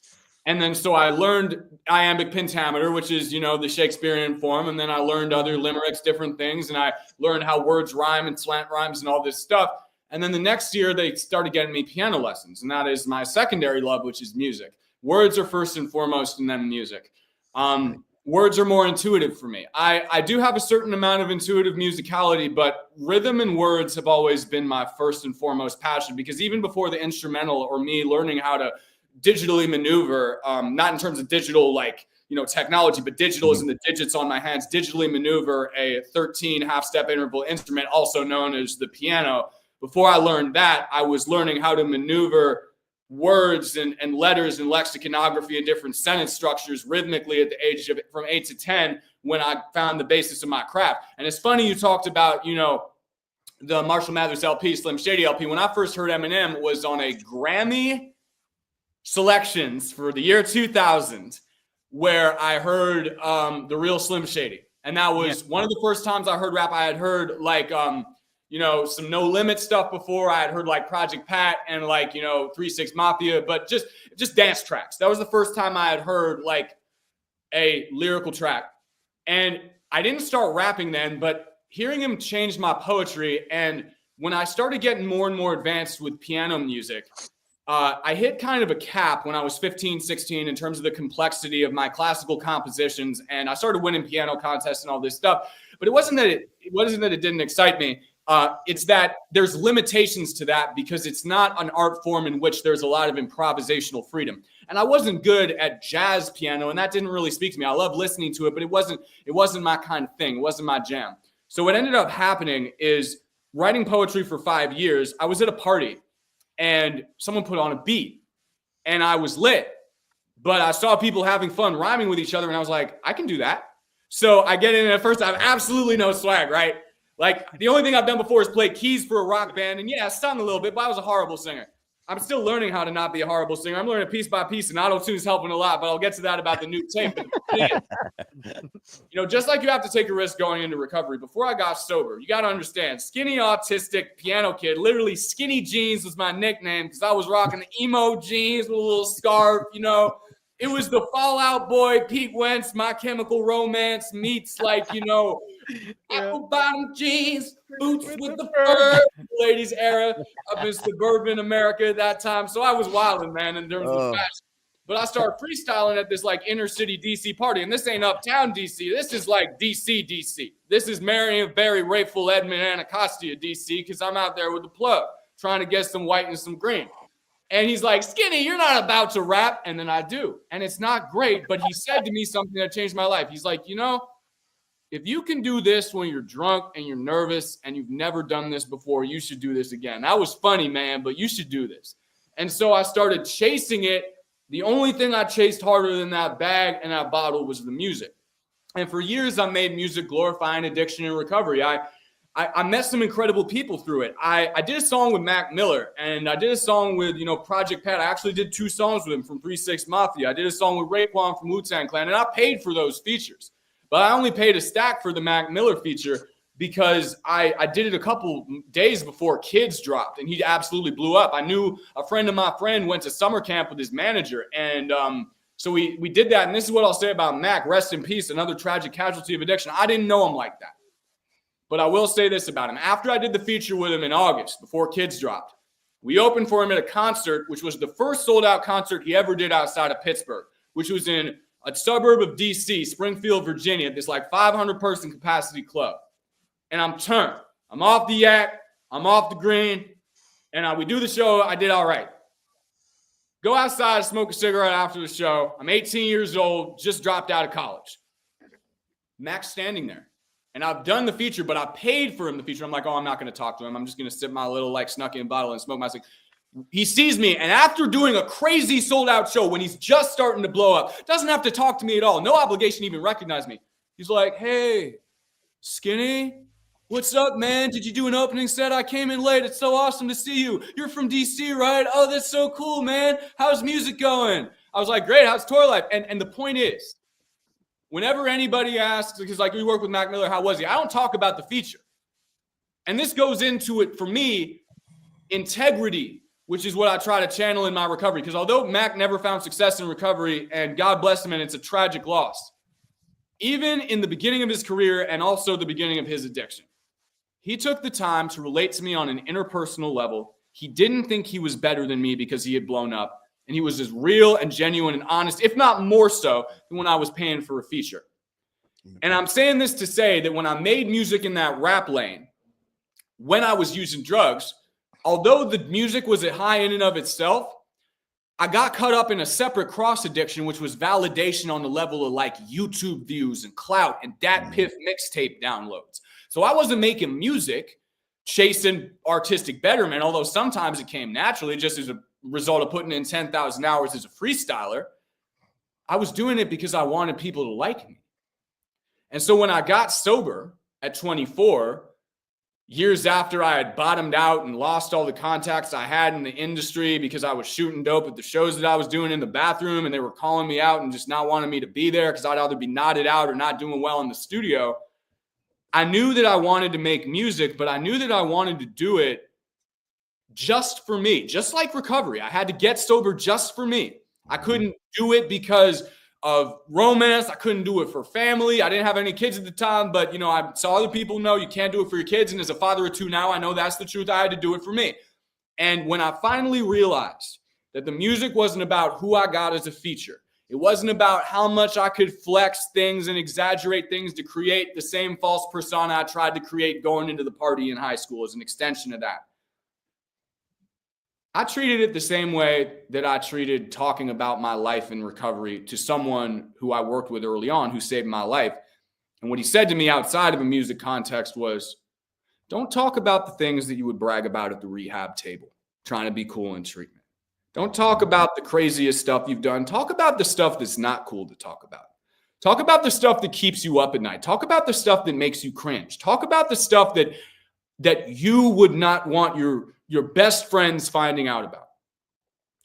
And then so I learned iambic pentameter, which is, the Shakespearean form. And then I learned other limericks, different things. And I learned how words rhyme and slant rhymes and all this stuff. And then the next year they started getting me piano lessons. And that is my secondary love, which is music. Words are first and foremost, and then music. Words are more intuitive for me. I do have a certain amount of intuitive musicality, but rhythm and words have always been my first and foremost passion, because even before the instrumental or me learning how to digitally maneuver, not in terms of digital, like, technology, but digital is in the digits on my hands, digitally maneuver a 13 half-step interval instrument, also known as the piano. Before I learned that, I was learning how to maneuver words and letters and lexiconography and different sentence structures rhythmically at the age of from 8 to 10 when I found the basis of my craft. And it's funny you talked about, the Marshall Mathers LP, Slim Shady LP. When I first heard Eminem was on a Grammy selections for the year 2000, where I heard the real Slim Shady. And that was one of the first times I heard rap. I had heard like, some No Limit stuff before. I had heard like Project Pat and like, 3-6 Mafia, but just dance tracks. That was the first time I had heard like a lyrical track. And I didn't start rapping then, but hearing him changed my poetry. And when I started getting more and more advanced with piano music, I hit kind of a cap when I was 15, 16 in terms of the complexity of my classical compositions. And I started winning piano contests and all this stuff. But it wasn't that it didn't excite me. It's that there's limitations to that because it's not an art form in which there's a lot of improvisational freedom. And I wasn't good at jazz piano, and that didn't really speak to me. I love listening to it, but it wasn't my kind of thing. It wasn't my jam. So what ended up happening is writing poetry for 5 years. I was at a party and someone put on a beat and I was lit, but I saw people having fun rhyming with each other. And I was like, I can do that. So I get in, and at first I have absolutely no swag, right? Like the only thing I've done before is play keys for a rock band. And yeah, I sung a little bit, but I was a horrible singer. I'm still learning how to not be a horrible singer. I'm learning piece by piece, and auto-tune's helping a lot, but I'll get to that about the new tape. Just like you have to take a risk going into recovery. Before I got sober, you got to understand, skinny autistic piano kid, literally Skinny Jeans was my nickname because I was rocking the emo jeans with a little scarf, It was the Fall Out Boy, Pete Wentz, My Chemical Romance meets apple bottom jeans, boots with the fur, ladies era up in suburban America at that time. So I was wilding, man, in terms of fashion. But I started freestyling at this like inner city DC party, and this ain't uptown DC. This is like DC. This is Marion, Barry, Rayful, Edmond, Anacostia DC, because I'm out there with the plug trying to get some white and some green. And he's like, Skinny, you're not about to rap. And then I do. And it's not great, but he said to me something that changed my life. He's like, if you can do this when you're drunk and you're nervous and you've never done this before, you should do this again. That was funny, man, but you should do this. And so I started chasing it. The only thing I chased harder than that bag and that bottle was the music. And for years, I made music glorifying addiction and recovery. I met some incredible people through it. I did a song with Mac Miller, and I did a song with, Project Pat. I actually did 2 songs with him from 3-6 Mafia. I did a song with Raekwon from Wu-Tang Clan, and I paid for those features. But I only paid a stack for the Mac Miller feature because I did it a couple days before Kids dropped, and he absolutely blew up. I knew a friend of my friend went to summer camp with his manager, and so we did that. And this is what I'll say about Mac. Rest in peace, another tragic casualty of addiction. I didn't know him like that. But I will say this about him. After I did the feature with him in August, before Kids dropped, we opened for him at a concert, which was the first sold-out concert he ever did outside of Pittsburgh, which was in a suburb of D.C., Springfield, Virginia, this like 500-person capacity club. And I'm turned. I'm off the yak. I'm off the green. And we do the show. I did all right. Go outside, smoke a cigarette after the show. I'm 18 years old, just dropped out of college. Mac's standing there. And I've done the feature, but I paid for him the feature. I'm like, oh, I'm not going to talk to him. I'm just going to sip my little snuck-in bottle and smoke my cigarette. He sees me, and after doing a crazy sold-out show when he's just starting to blow up, doesn't have to talk to me at all. No obligation to even recognize me. He's like, hey, Skinny, what's up, man? Did you do an opening set? I came in late. It's so awesome to see you. You're from D.C., right? Oh, that's so cool, man. How's music going? I was like, great. How's tour life? And the point is, whenever anybody asks, because we work with Mac Miller, how was he? I don't talk about the feature. And this goes into it, for me, integrity, which is what I try to channel in my recovery. Because although Mac never found success in recovery, and God bless him, and it's a tragic loss, even in the beginning of his career and also the beginning of his addiction, he took the time to relate to me on an interpersonal level. He didn't think he was better than me because he had blown up. And he was as real and genuine and honest, if not more so, than when I was paying for a feature. And I'm saying this to say that when I made music in that rap lane, when I was using drugs, although the music was a high in and of itself, I got caught up in a separate cross addiction, which was validation on the level of YouTube views and clout and Dat Piff mixtape downloads. So I wasn't making music chasing artistic betterment, although sometimes it came naturally just as a result of putting in 10,000 hours as a freestyler. I was doing it because I wanted people to like me. And so when I got sober at 24, years after I had bottomed out and lost all the contacts I had in the industry because I was shooting dope at the shows that I was doing in the bathroom, and they were calling me out and just not wanting me to be there because I'd either be knotted out or not doing well in the studio, I knew that I wanted to make music, but I knew that I wanted to do it just for me, just like recovery. I had to get sober just for me. I couldn't do it because of romance. I couldn't do it for family. I didn't have any kids at the time, but I saw other people know you can't do it for your kids. And as a father of 2 now, I know that's the truth. I had to do it for me. And when I finally realized that the music wasn't about who I got as a feature, it wasn't about how much I could flex things and exaggerate things to create the same false persona I tried to create going into the party in high school as an extension of that. I treated it the same way that I treated talking about my life in recovery to someone who I worked with early on who saved my life. And what he said to me outside of a music context was, don't talk about the things that you would brag about at the rehab table, trying to be cool in treatment. Don't talk about the craziest stuff you've done. Talk about the stuff that's not cool to talk about. Talk about the stuff that keeps you up at night. Talk about the stuff that makes you cringe. Talk about the stuff that you would not want your best friends finding out about.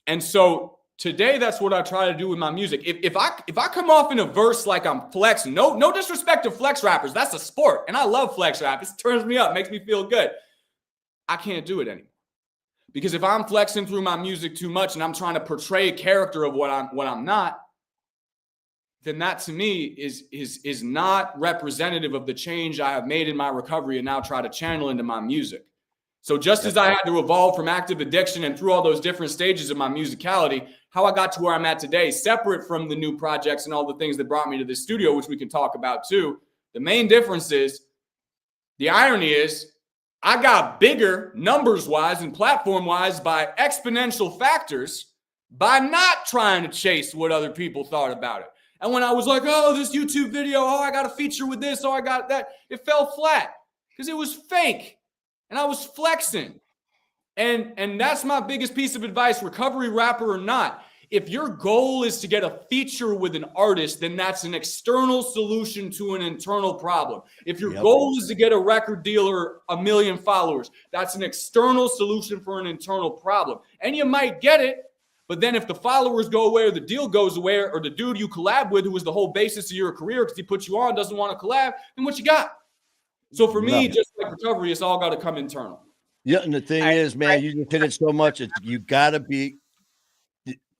And so today, that's what I try to do with my music. If I come off in a verse like I'm flexing, no disrespect to flex rappers, that's a sport. And I love flex rap. It turns me up, makes me feel good. I can't do it anymore. Because if I'm flexing through my music too much and I'm trying to portray a character of what I'm not, then that to me is not representative of the change I have made in my recovery and now try to channel into my music. So just as I had to evolve from active addiction and through all those different stages of my musicality, how I got to where I'm at today, separate from the new projects and all the things that brought me to this studio, which we can talk about too, the main difference is, the irony is, I got bigger numbers-wise and platform-wise by exponential factors by not trying to chase what other people thought about it. And when I was like, oh, this YouTube video, oh, I got a feature with this, oh, I got that, it fell flat because it was fake. And I was flexing. And that's my biggest piece of advice, recovery rapper or not. If your goal is to get a feature with an artist, then that's an external solution to an internal problem. If your goal is to get a record deal or 1 million followers, that's an external solution for an internal problem. And you might get it, but then if the followers go away or the deal goes away or the dude you collab with, who was the whole basis of your career because he put you on, doesn't want to collab, then what you got? So for me, just like recovery, it's all got to come internal. Yeah, and the thing is, man, you just hit it so much. You gotta be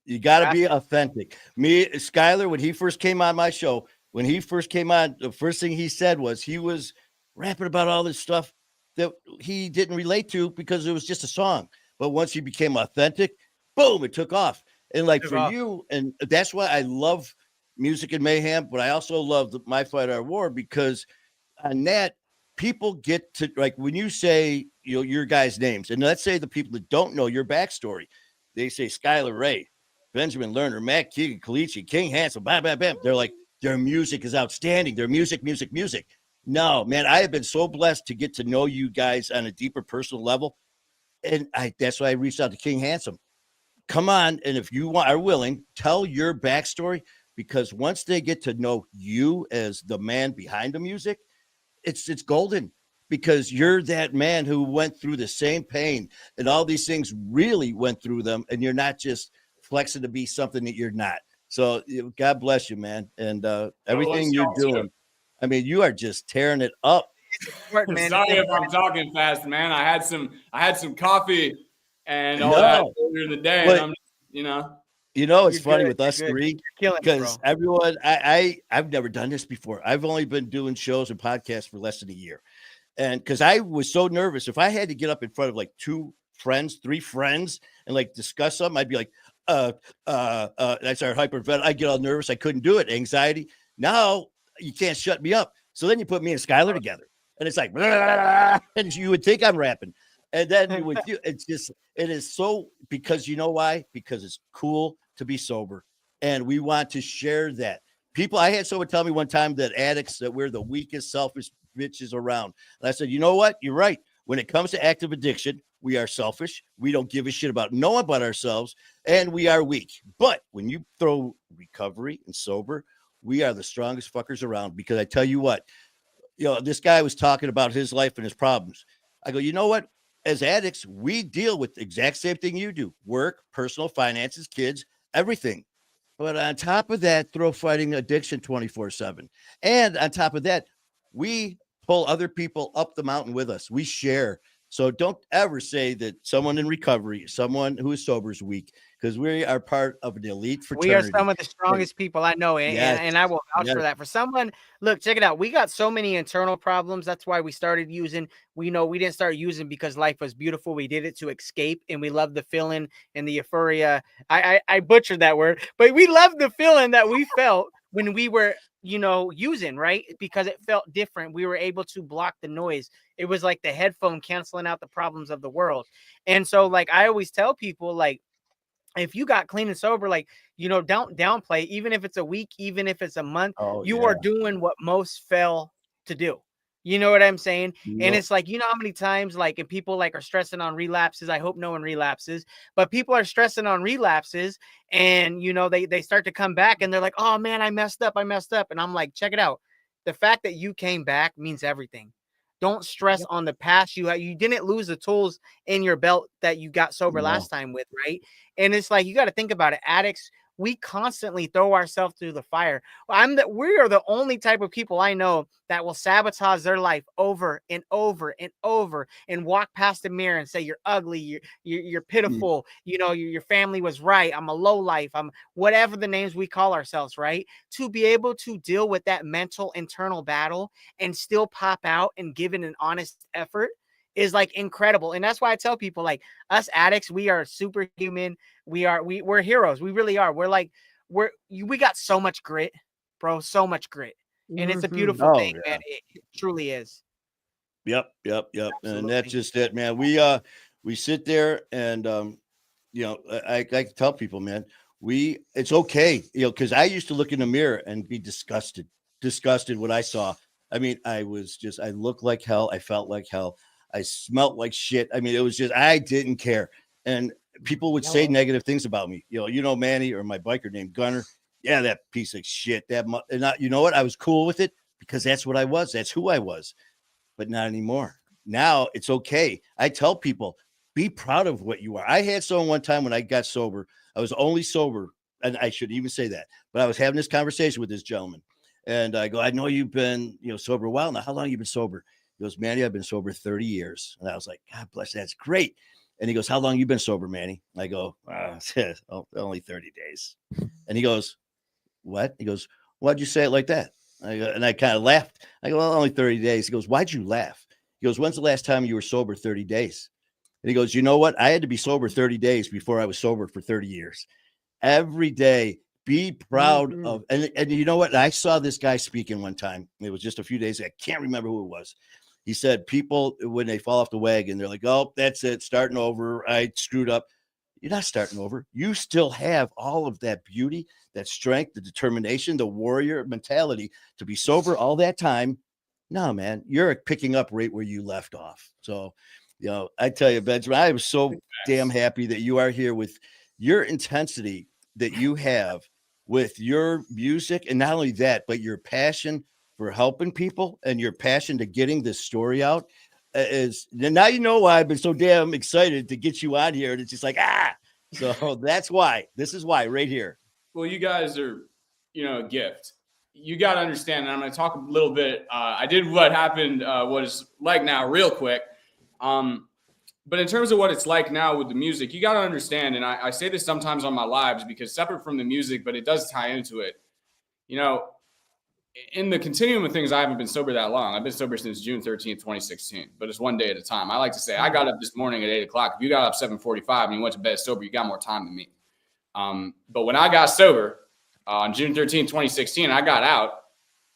authentic. Me, Skyler, when he first came on my show, the first thing he said was he was rapping about all this stuff that he didn't relate to because it was just a song. But once he became authentic, boom, it took off. And like for you, and that's why I love Music in Mayhem, but I also love My Fight Our War, because on that, people get to, like, when you say, you know, your guys' names, and let's say the people that don't know your backstory, they say Skyler Ray, Benjamin Lerner, Matt Keegan, Kalichi, King Hansel, bam, bam, bam. They're like, their music is outstanding. Their music. No, man, I have been so blessed to get to know you guys on a deeper personal level. And that's why I reached out to King Handsome. Come on, and if you are willing, tell your backstory, because once they get to know you as the man behind the music, it's golden, because you're that man who went through the same pain and all these things, really went through them, and you're not just flexing to be something that you're not. So God bless you, man, and everything you're doing. I mean, you are just tearing it up. Sorry if I'm talking fast, man. I had some coffee and all that earlier in the day, and I'm just, it's funny with us three, because everyone, I've never done this before. I've only been doing shows and podcasts for less than a year. And because I was so nervous, if I had to get up in front of like 3 friends and like discuss something, I'd be like, that's our hypervent. I get all nervous. I couldn't do it. Anxiety. Now you can't shut me up. So then you put me and Skyler together, and it's like, and you would think I'm rapping. And then with you, it is so, because you know why? Because it's cool to be sober. And we want to share that. People, I had someone tell me one time that addicts, that we're the weakest, selfish bitches around. And I said, you know what? You're right. When it comes to active addiction, we are selfish. We don't give a shit about no one but ourselves, and we are weak. But when you throw recovery and sober, we are the strongest fuckers around. Because I tell you what, this guy was talking about his life and his problems. I go, you know what? As addicts, we deal with the exact same thing you do: work, personal finances, kids, everything. But on top of that, throw fighting addiction 24/7. And on top of that, we pull other people up the mountain with us. We share. So don't ever say that someone in recovery, someone who is sober, is weak, because we are part of an elite fraternity. We are some of the strongest people I know, and I will vouch for that. For someone, look, check it out. We got so many internal problems. That's why we started using. We didn't start using because life was beautiful. We did it to escape, and we love the feeling and the euphoria. I butchered that word, but we love the feeling that we felt when we were, using, right? Because it felt different. We were able to block the noise. It was like the headphone canceling out the problems of the world. And so, like, I always tell people, like, if you got clean and sober, like, don't downplay, even if it's a week, even if it's a month, you are doing what most fail to do. You know what I'm saying? Yep. And it's like, how many times, like, and people like are stressing on relapses. I hope no one relapses, but people are stressing on relapses, and they start to come back and they're like, oh man, I messed up. And I'm like, check it out. The fact that you came back means everything. Don't stress on the past. You didn't lose the tools in your belt that you got sober last time with, right? And it's like, you got to think about it. Addicts, we constantly throw ourselves through the fire. We are the only type of people I know that will sabotage their life over and over and over, and walk past the mirror and say, you're ugly, you're pitiful, your family was right, I'm a low life, I'm whatever the names we call ourselves, right? To be able to deal with that mental internal battle and still pop out and give it an honest effort is like incredible. And that's why I tell people, like, us addicts, we are superhuman. We're heroes. We really are. We got so much grit, bro. So much grit. And it's a beautiful thing, man. It truly is. Yep. Absolutely. And that's just it, man. We sit there and, I tell people, man, it's okay. Cause I used to look in the mirror and be disgusted what I saw. I mean, I looked like hell. I felt like hell. I smelt like shit. I mean, it was just, I didn't care. And people would say negative things about me. Manny or my biker named Gunner. Yeah, that piece of shit. You know what? I was cool with it because that's what I was. That's who I was, but not anymore. Now it's okay. I tell people, be proud of what you are. I had someone one time when I got sober. I was only sober, and I shouldn't even say that, but I was having this conversation with this gentleman, and I go, I know you've been, sober a while now. How long have you been sober? He goes, Manny, I've been sober 30 years. And I was like, God bless, that's great. And he goes, how long you been sober, Manny? I go, only 30 days. And he goes, what? He goes, why'd you say it like that? And I kind of laughed. I go, well, only 30 days. He goes, why'd you laugh? He goes, when's the last time you were sober 30 days? And he goes, you know what? I had to be sober 30 days before I was sober for 30 years. Every day, be proud of, and you know what? I saw this guy speaking one time. It was just a few days. I can't remember who it was. He said, people, when they fall off the wagon, they're like, oh, that's it. Starting over. I screwed up. You're not starting over. You still have all of that beauty, that strength, the determination, the warrior mentality to be sober all that time. No, man, you're picking up right where you left off. So, I tell you, Benjamin, I am so damn happy that you are here with your intensity that you have with your music. And not only that, but your passion for helping people and your passion to getting this story out is now, you know why I've been so damn excited to get you on here. And it's just like, so that's why. This is why right here. Well, you guys are, a gift. You got to understand, and I'm going to talk a little bit. I did what happened, what it's like now real quick. But in terms of what it's like now with the music, you got to understand, and I say this sometimes on my lives because separate from the music, but it does tie into it. In the continuum of things, I haven't been sober that long. I've been sober since June 13th, 2016, but it's one day at a time. I like to say I got up this morning at 8 o'clock. If you got up 7:45 and you went to bed sober, you got more time than me. But when I got sober on June 13th, 2016, I got out.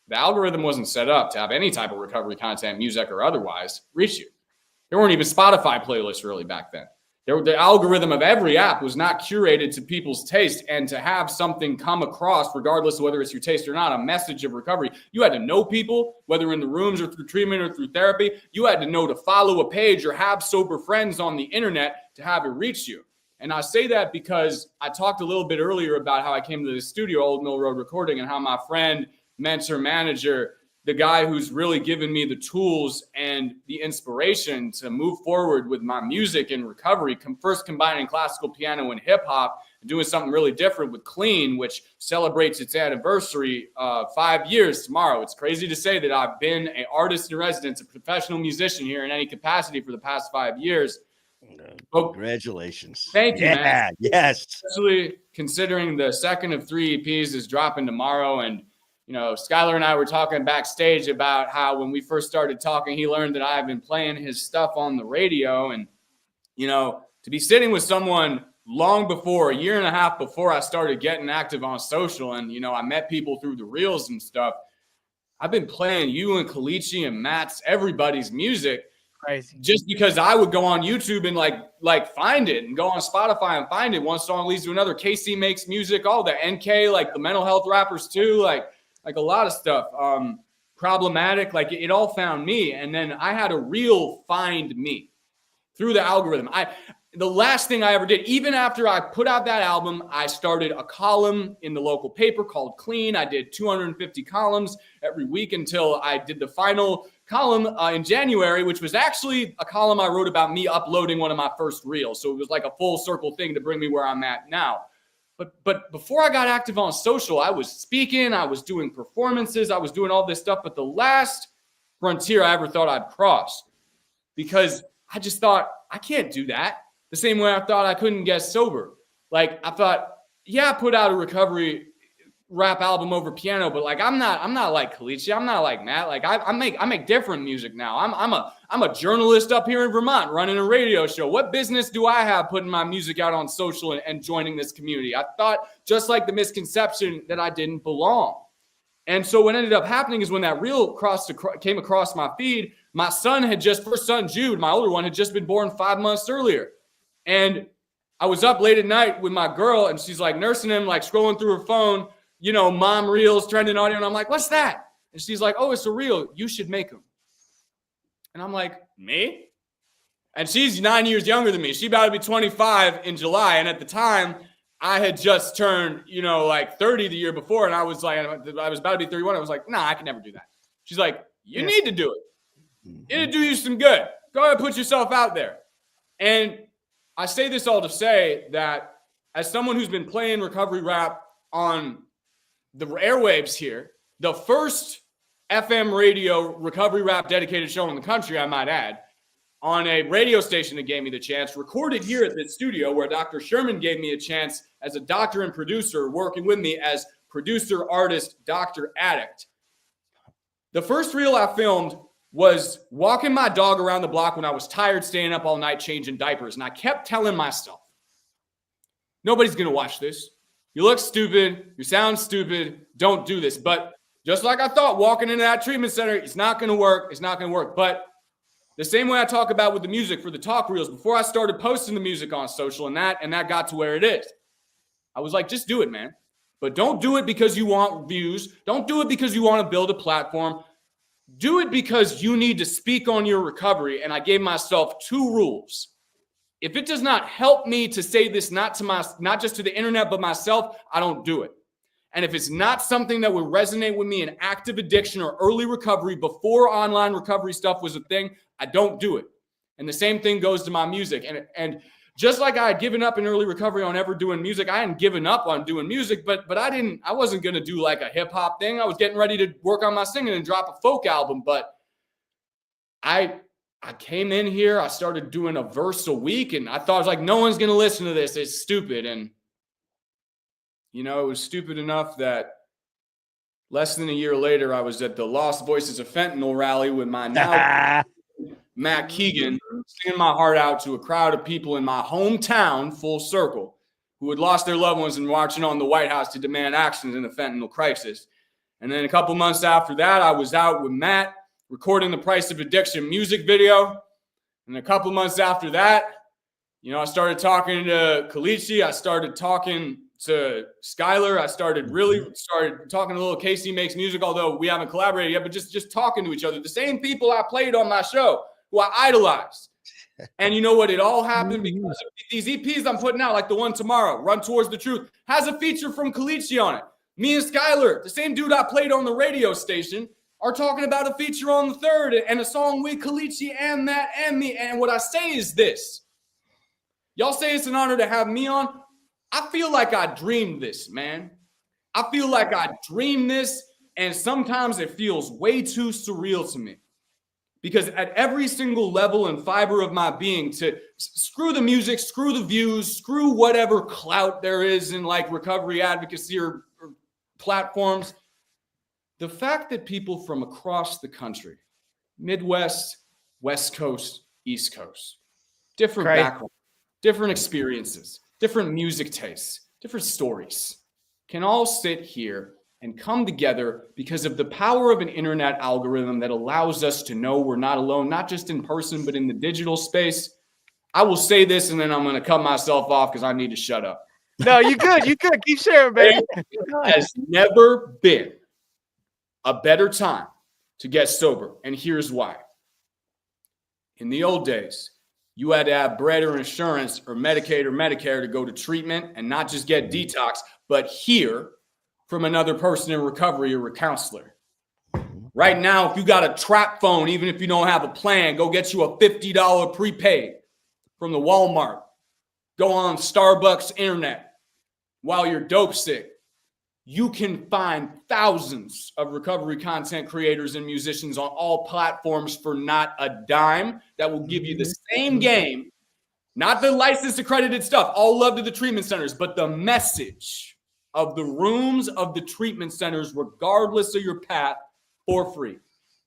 The algorithm wasn't set up to have any type of recovery content, music or otherwise, reach you. There weren't even Spotify playlists really back then. The algorithm of every app was not curated to people's taste, and to have something come across, regardless of whether it's your taste or not, a message of recovery, you had to know people, whether in the rooms or through treatment or through therapy. You had to know to follow a page or have sober friends on the internet to have it reach you. And I say that because I talked a little bit earlier about how I came to the studio, Old Mill Road Recording, and how my friend, mentor, manager, the guy who's really given me the tools and the inspiration to move forward with my music and recovery, first combining classical piano and hip hop, and doing something really different with Clean, which celebrates its anniversary 5 years tomorrow. It's crazy to say that I've been an artist in residence, a professional musician here in any capacity for the past 5 years. Congratulations. Thank you, man. Yes. Especially considering the second of 3 EPs is dropping tomorrow. And Skyler and I were talking backstage about how when we first started talking, he learned that I've been playing his stuff on the radio. And, to be sitting with someone long before, a year and a half before I started getting active on social, and, I met people through the reels and stuff. I've been playing you and Kalichi and Matt's, everybody's music. Crazy. Just because I would go on YouTube and like find it, and go on Spotify and find it. One song leads to another. KC makes music, all that. NK, like the mental health rappers too, like a lot of stuff. Problematic, like it all found me. And then I had a real find me through the algorithm. The last thing I ever did, even after I put out that album, I started a column in the local paper called Clean. I did 250 columns every week until I did the final column in January, which was actually a column I wrote about me uploading one of my first reels. So it was like a full circle thing to bring me where I'm at now. But before I got active on social, I was speaking, I was doing performances, I was doing all this stuff. But the last frontier I ever thought I'd cross, because I just thought, I can't do that. The same way I thought I couldn't get sober. Like I thought, yeah, I put out a recovery rap album over piano, but like I'm not like Kalichi, I'm not like Matt. Like I make different music now. I'm a journalist up here in Vermont running a radio show. What business do I have putting my music out on social and joining this community? I thought, just like the misconception, that I didn't belong. And so what ended up happening is when that reel came across my feed, my first son Jude, my older one, had just been born 5 months earlier. And I was up late at night with my girl, and she's like nursing him, like scrolling through her phone, mom reels, trending audio. And I'm like, what's that? And she's like, oh, it's a reel. You should make them. And I'm like, me? And she's 9 years younger than me. She about to be 25 in July. And at the time, I had just turned, like 30 the year before. And I was about to be 31. I was like, nah, I can never do that. She's like, you need to do it. It'll do you some good. Go ahead and put yourself out there. And I say this all to say that as someone who's been playing recovery rap on the airwaves here, the first FM radio recovery rap dedicated show in the country, I might add, on a radio station that gave me the chance, recorded here at this studio where Dr. Sherman gave me a chance as a doctor and producer, working with me as producer, artist, doctor, addict. The first reel I filmed was walking my dog around the block when I was tired, staying up all night, changing diapers. And I kept telling myself, nobody's going to watch this. You look stupid. You sound stupid. Don't do this. But just like I thought, walking into that treatment center, it's not going to work. It's not going to work. But the same way I talk about with the music for the talk reels, before I started posting the music on social and that got to where it is, I was like, just do it, man. But don't do it because you want views. Don't do it because you want to build a platform. Do it because you need to speak on your recovery. And I gave myself 2 rules. If it does not help me to say this, not just to the internet, but myself, I don't do it. And if it's not something that would resonate with me in active addiction or early recovery before online recovery stuff was a thing, I don't do it. And the same thing goes to my music. And just like I had given up in early recovery on ever doing music, I hadn't given up on doing music, but I wasn't going to do like a hip hop thing. I was getting ready to work on my singing and drop a folk album. But I came in here, I started doing a verse a week, and I thought, I was like, no one's going to listen to this. It's stupid. And, it was stupid enough that less than a year later, I was at the Lost Voices of Fentanyl rally with my now Matt Keegan, singing my heart out to a crowd of people in my hometown, full circle, who had lost their loved ones and marching on the White House to demand actions in the fentanyl crisis. And then a couple months after that, I was out with Matt recording the Price of Addiction music video. And a couple months after that, I started talking to Kalichi. I started talking to Skyler. I started talking to little Casey Makes Music, although we haven't collaborated yet, but just talking to each other. The same people I played on my show, who I idolized. And you know what? It all happened because of these EPs I'm putting out, like the one tomorrow, Run Towards the Truth, has a feature from Kalichi on it. Me and Skyler, the same dude I played on the radio station, are talking about a feature on the third and a song with Kalichi and Matt and me. And what I say is this. Y'all say it's an honor to have me on. I feel like I dreamed this, man. I feel like I dreamed this, and sometimes it feels way too surreal to me. Because at every single level and fiber of my being, to screw the music, screw the views, screw whatever clout there is in like recovery advocacy or platforms, the fact that people from across the country, Midwest, West Coast, East Coast, different backgrounds, different experiences, different music tastes, different stories, can all sit here and come together because of the power of an internet algorithm that allows us to know we're not alone, not just in person, but in the digital space. I will say this, and then I'm going to cut myself off because I need to shut up. No, you good. You good. Keep sharing, baby. There has never been a better time to get sober, and here's why. In the old days, you had to have bread or insurance or Medicaid or Medicare to go to treatment and not just get detox, but hear from another person in recovery or a counselor. Right now, if you got a trap phone, even if you don't have a plan, go get you a $50 prepaid from the Walmart. Go on Starbucks internet while you're dope sick. You can find thousands of recovery content creators and musicians on all platforms for not a dime that will give you the same game, not the licensed accredited stuff, all love to the treatment centers, but the message of the rooms of the treatment centers, regardless of your path, for free.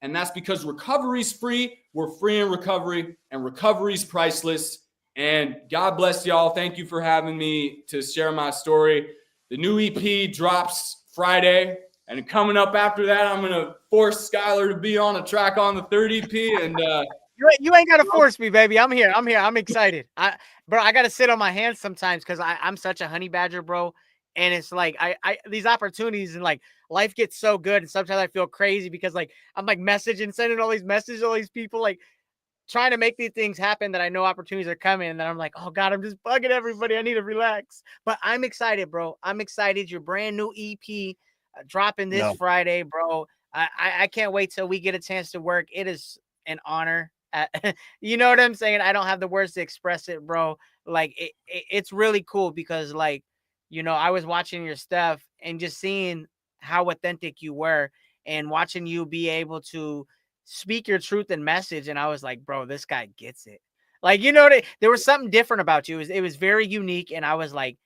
And that's because recovery's free, we're free in recovery, and recovery's priceless. And God bless y'all. Thank you for having me to share my story. The new EP drops Friday, and coming up after that, I'm going to force Skyler to be on a track on the third EP. And you ain't got to force me, baby. I'm here. I'm excited. I got to sit on my hands sometimes because I'm such a honey badger, bro. And it's like I these opportunities and like life gets so good, and sometimes I feel crazy because like I'm like sending all these messages to all these people like trying to make these things happen that I know opportunities are coming. And then I'm like, oh God, I'm just bugging everybody. I need to relax. But I'm excited, bro. I'm excited. Your brand new EP dropping this Friday, bro. I can't wait till we get a chance to work. It is an honor. You know what I'm saying? I don't have the words to express it, bro. Like it's really cool because like, you know, I was watching your stuff and just seeing how authentic you were and watching you be able to speak your truth and message. And I was like, bro, this guy gets it. Like, you know, there was something different about you. It was very unique. And I was like,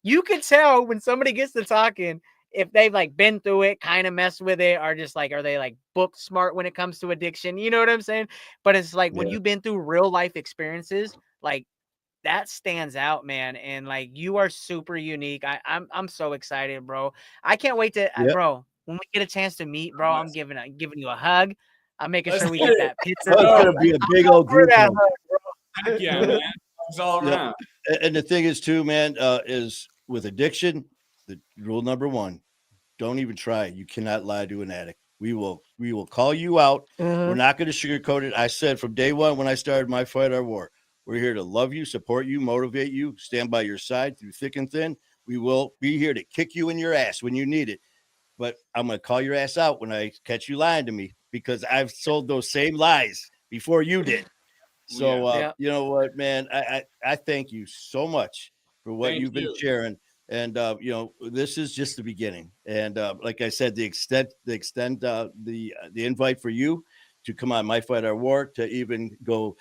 you could tell when somebody gets to talking, if they've like been through it, kind of messed with it, or just like, are they like book smart when it comes to addiction? You know what I'm saying? But it's like when you've been through real life experiences, like that stands out, man. And like you are super unique. I'm so excited, bro. I can't wait to, bro. When we get a chance to meet, bro, I'm giving you a hug. I'm making sure we get that picture. It's gonna be a big old group. Heck yeah, man. It's all around. And the thing is, too, man, is with addiction, the rule number one: don't even try. You cannot lie to an addict. We will call you out. We're not going to sugarcoat it. I said from day one when I started My Fight Our War, we're here to love you, support you, motivate you, stand by your side through thick and thin. We will be here to kick you in your ass when you need it. But I'm going to call your ass out when I catch you lying to me because I've sold those same lies before you did. So, you know what, man, I thank you so much for what you've been sharing. And, you know, this is just the beginning. And like I said, the invite for you to come on My Fight Our War to even go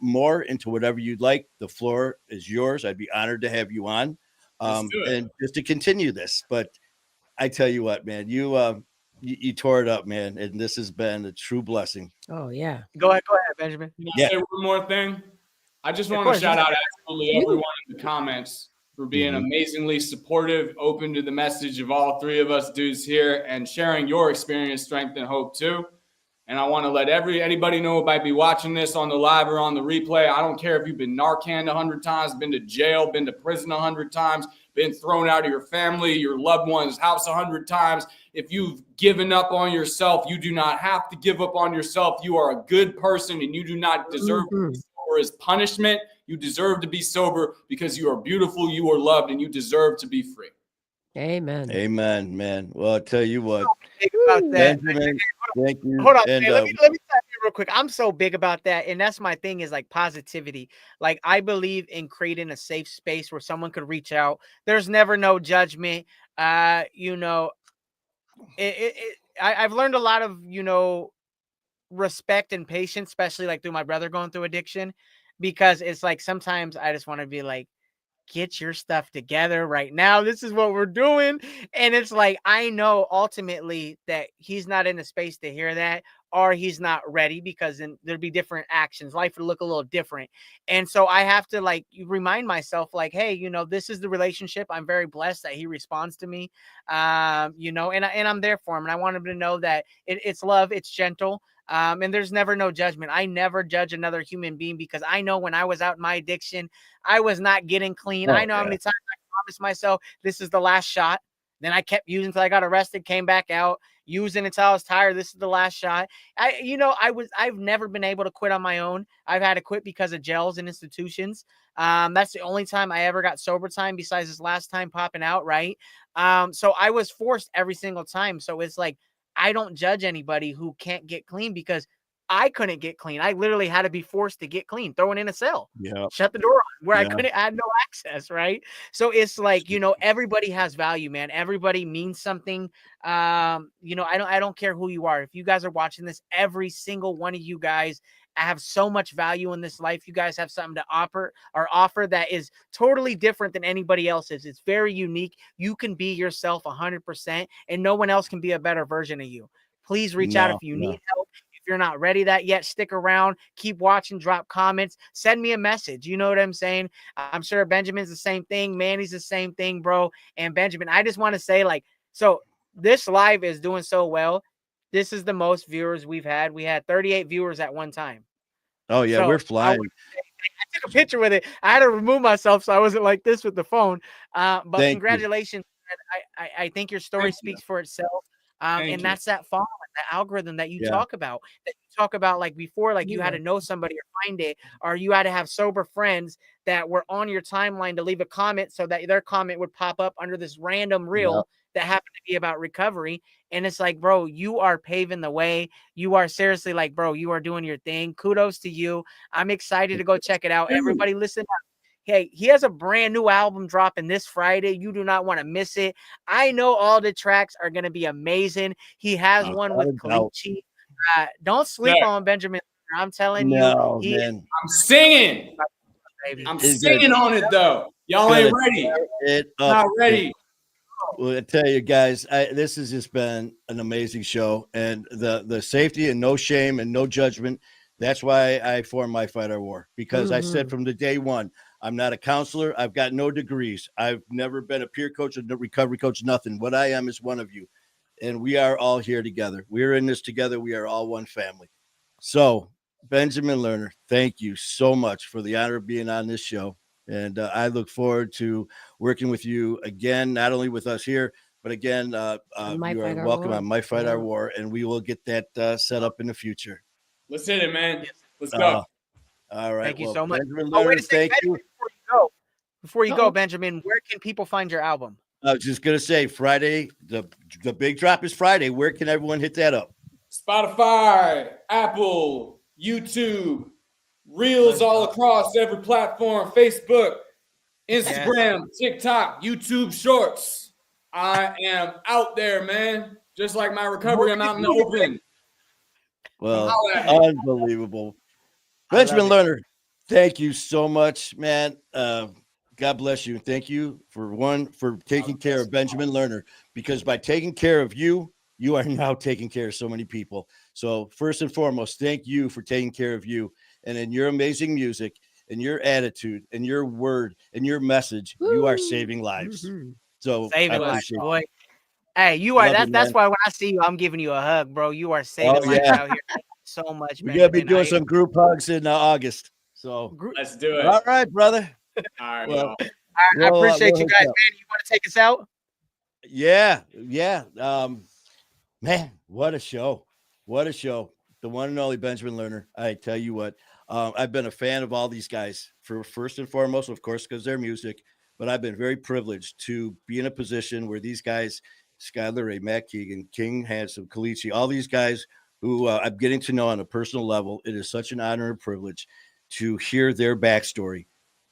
more into whatever you'd like. The floor is yours. I'd be honored to have you on and just to continue this. But I tell you what, man, you tore it up, man. And this has been a true blessing. Oh, yeah. Go ahead, Benjamin. Can I say one more thing? I just want to shout out absolutely everyone in the comments for being amazingly supportive, open to the message of all three of us dudes here and sharing your experience, strength, and hope too. And I want to let anybody know who might be watching this on the live or on the replay. I don't care if you've been Narcaned 100 times, been to jail, been to prison 100 times, been thrown out of your family, your loved one's house 100 times. If you've given up on yourself, you do not have to give up on yourself. You are a good person and you do not deserve to be sober as punishment. You deserve to be sober because you are beautiful, you are loved, and you deserve to be free. Amen. Amen, man. Well, I'll tell you what. About that. Benjamin, thank you. Hold on, and, man, let me stop you real quick. I'm so big about that, and that's my thing is like positivity. Like I believe in creating a safe space where someone could reach out. There's never no judgment. You know, I've learned a lot of, you know, respect and patience, especially like through my brother going through addiction, because it's like sometimes I just want to be like, get your stuff together right now. This is what we're doing. And it's like, I know ultimately that he's not in the space to hear that, or he's not ready, because then there'd be different actions. Life would look a little different. And so I have to like remind myself like, hey, you know, this is the relationship. I'm very blessed that he responds to me, you know, and I'm there for him. And I want him to know that it's love, it's gentle. And there's never no judgment. I never judge another human being because I know when I was out in my addiction, I was not getting clean. I know how many times I promised myself this is the last shot. Then I kept using until I got arrested, came back out, using until I was tired. This is the last shot. I've never been able to quit on my own. I've had to quit because of jails and institutions. That's the only time I ever got sober time besides this last time popping out, right? So I was forced every single time. So it's like, I don't judge anybody who can't get clean because I couldn't get clean. I literally had to be forced to get clean, thrown in a cell, shut the door on where I had no access. Right. So it's like, you know, everybody has value, man. Everybody means something. You know, I don't care who you are. If you guys are watching this, every single one of you guys have so much value in this life. You guys have something to offer that is totally different than anybody else's. It's very unique. You can be yourself 100% and no one else can be a better version of you. Please reach out if you need help. If you're not ready that yet, stick around, keep watching, drop comments, send me a message. You know what I'm saying? I'm sure Benjamin's the same thing. Manny's the same thing, bro. And Benjamin, I just want to say, like, so this live is doing so well. This is the most viewers we've had. We had 38 viewers at one time. Oh, yeah, so we're flying. I took a picture with it. I had to remove myself so I wasn't like this with the phone. But congratulations. I think your story speaks for itself. And that's that following, that algorithm that you Yeah. talk about. That you talk about like before, like you had to know somebody or find it, or you had to have sober friends that were on your timeline to leave a comment so that their comment would pop up under this random reel that happened to be about recovery. And it's like, bro, you are paving the way. You are seriously like, bro, you are doing your thing. Kudos to you. I'm excited to go check it out. Everybody listen up. Hey, he has a brand new album dropping this Friday. You do not want to miss it. I know all the tracks are going to be amazing. He has one with Kalichi. Don't sleep on Benjamin. I'm telling you. Man. I'm singing. I'm singing on it, though. Y'all ain't ready. Not ready. Well, I tell you guys, this has just been an amazing show, and the safety and no shame and no judgment. That's why I formed My Fight Our War, because I said from the day one, I'm not a counselor. I've got no degrees. I've never been a peer coach, a recovery coach, nothing. What I am is one of you, and we are all here together. We're in this together. We are all one family. So, Benjamin Lerner, thank you so much for the honor of being on this show. And I look forward to working with you again, not only with us here, but again, you are welcome on My Fight Our War, and we will get that set up in the future. Let's hit it, man. Let's go. All right. Thank you so much. Benjamin Lerner, thank you. Before you go, Benjamin, where can people find your album? I was just going to say Friday, the big drop is Friday. Where can everyone hit that up? Spotify, Apple, YouTube, Reels all across every platform, Facebook, Instagram, TikTok, YouTube Shorts. I am out there, man. Just like my recovery, I'm out in the open. Well, unbelievable. Benjamin Lerner, thank you so much, man. God bless you. Thank you for taking care of Benjamin Lerner, because by taking care of you, you are now taking care of so many people. So first and foremost, thank you for taking care of you. And in your amazing music and your attitude and your word and your message, you are saving lives. So saving lives, boy. Hey, you are. That's why when I see you, I'm giving you a hug, bro. You are saving lives out here. Thank you so much, man. We're gonna be doing some group hugs in August. So let's do it. All right, brother. All right. Well, I appreciate you guys, man. You want to take us out? Yeah. Man, what a show. What a show. The one and only Benjamin Lerner. I tell you what, I've been a fan of all these guys for first and foremost, of course, because their music, but I've been very privileged to be in a position where these guys, Skyler, Matt Keegan, King Handsome, Kalichi, all these guys who I'm getting to know on a personal level. It is such an honor and privilege to hear their backstory.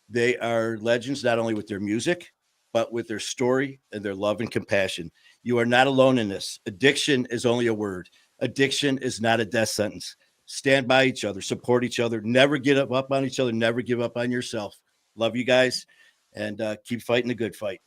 They are legends, not only with their music, but with their story and their love and compassion. You are not alone in this. Addiction is only a word. Addiction is not a death sentence. Stand by each other, support each other, never give up on each other, never give up on yourself. Love you guys, and keep fighting the good fight.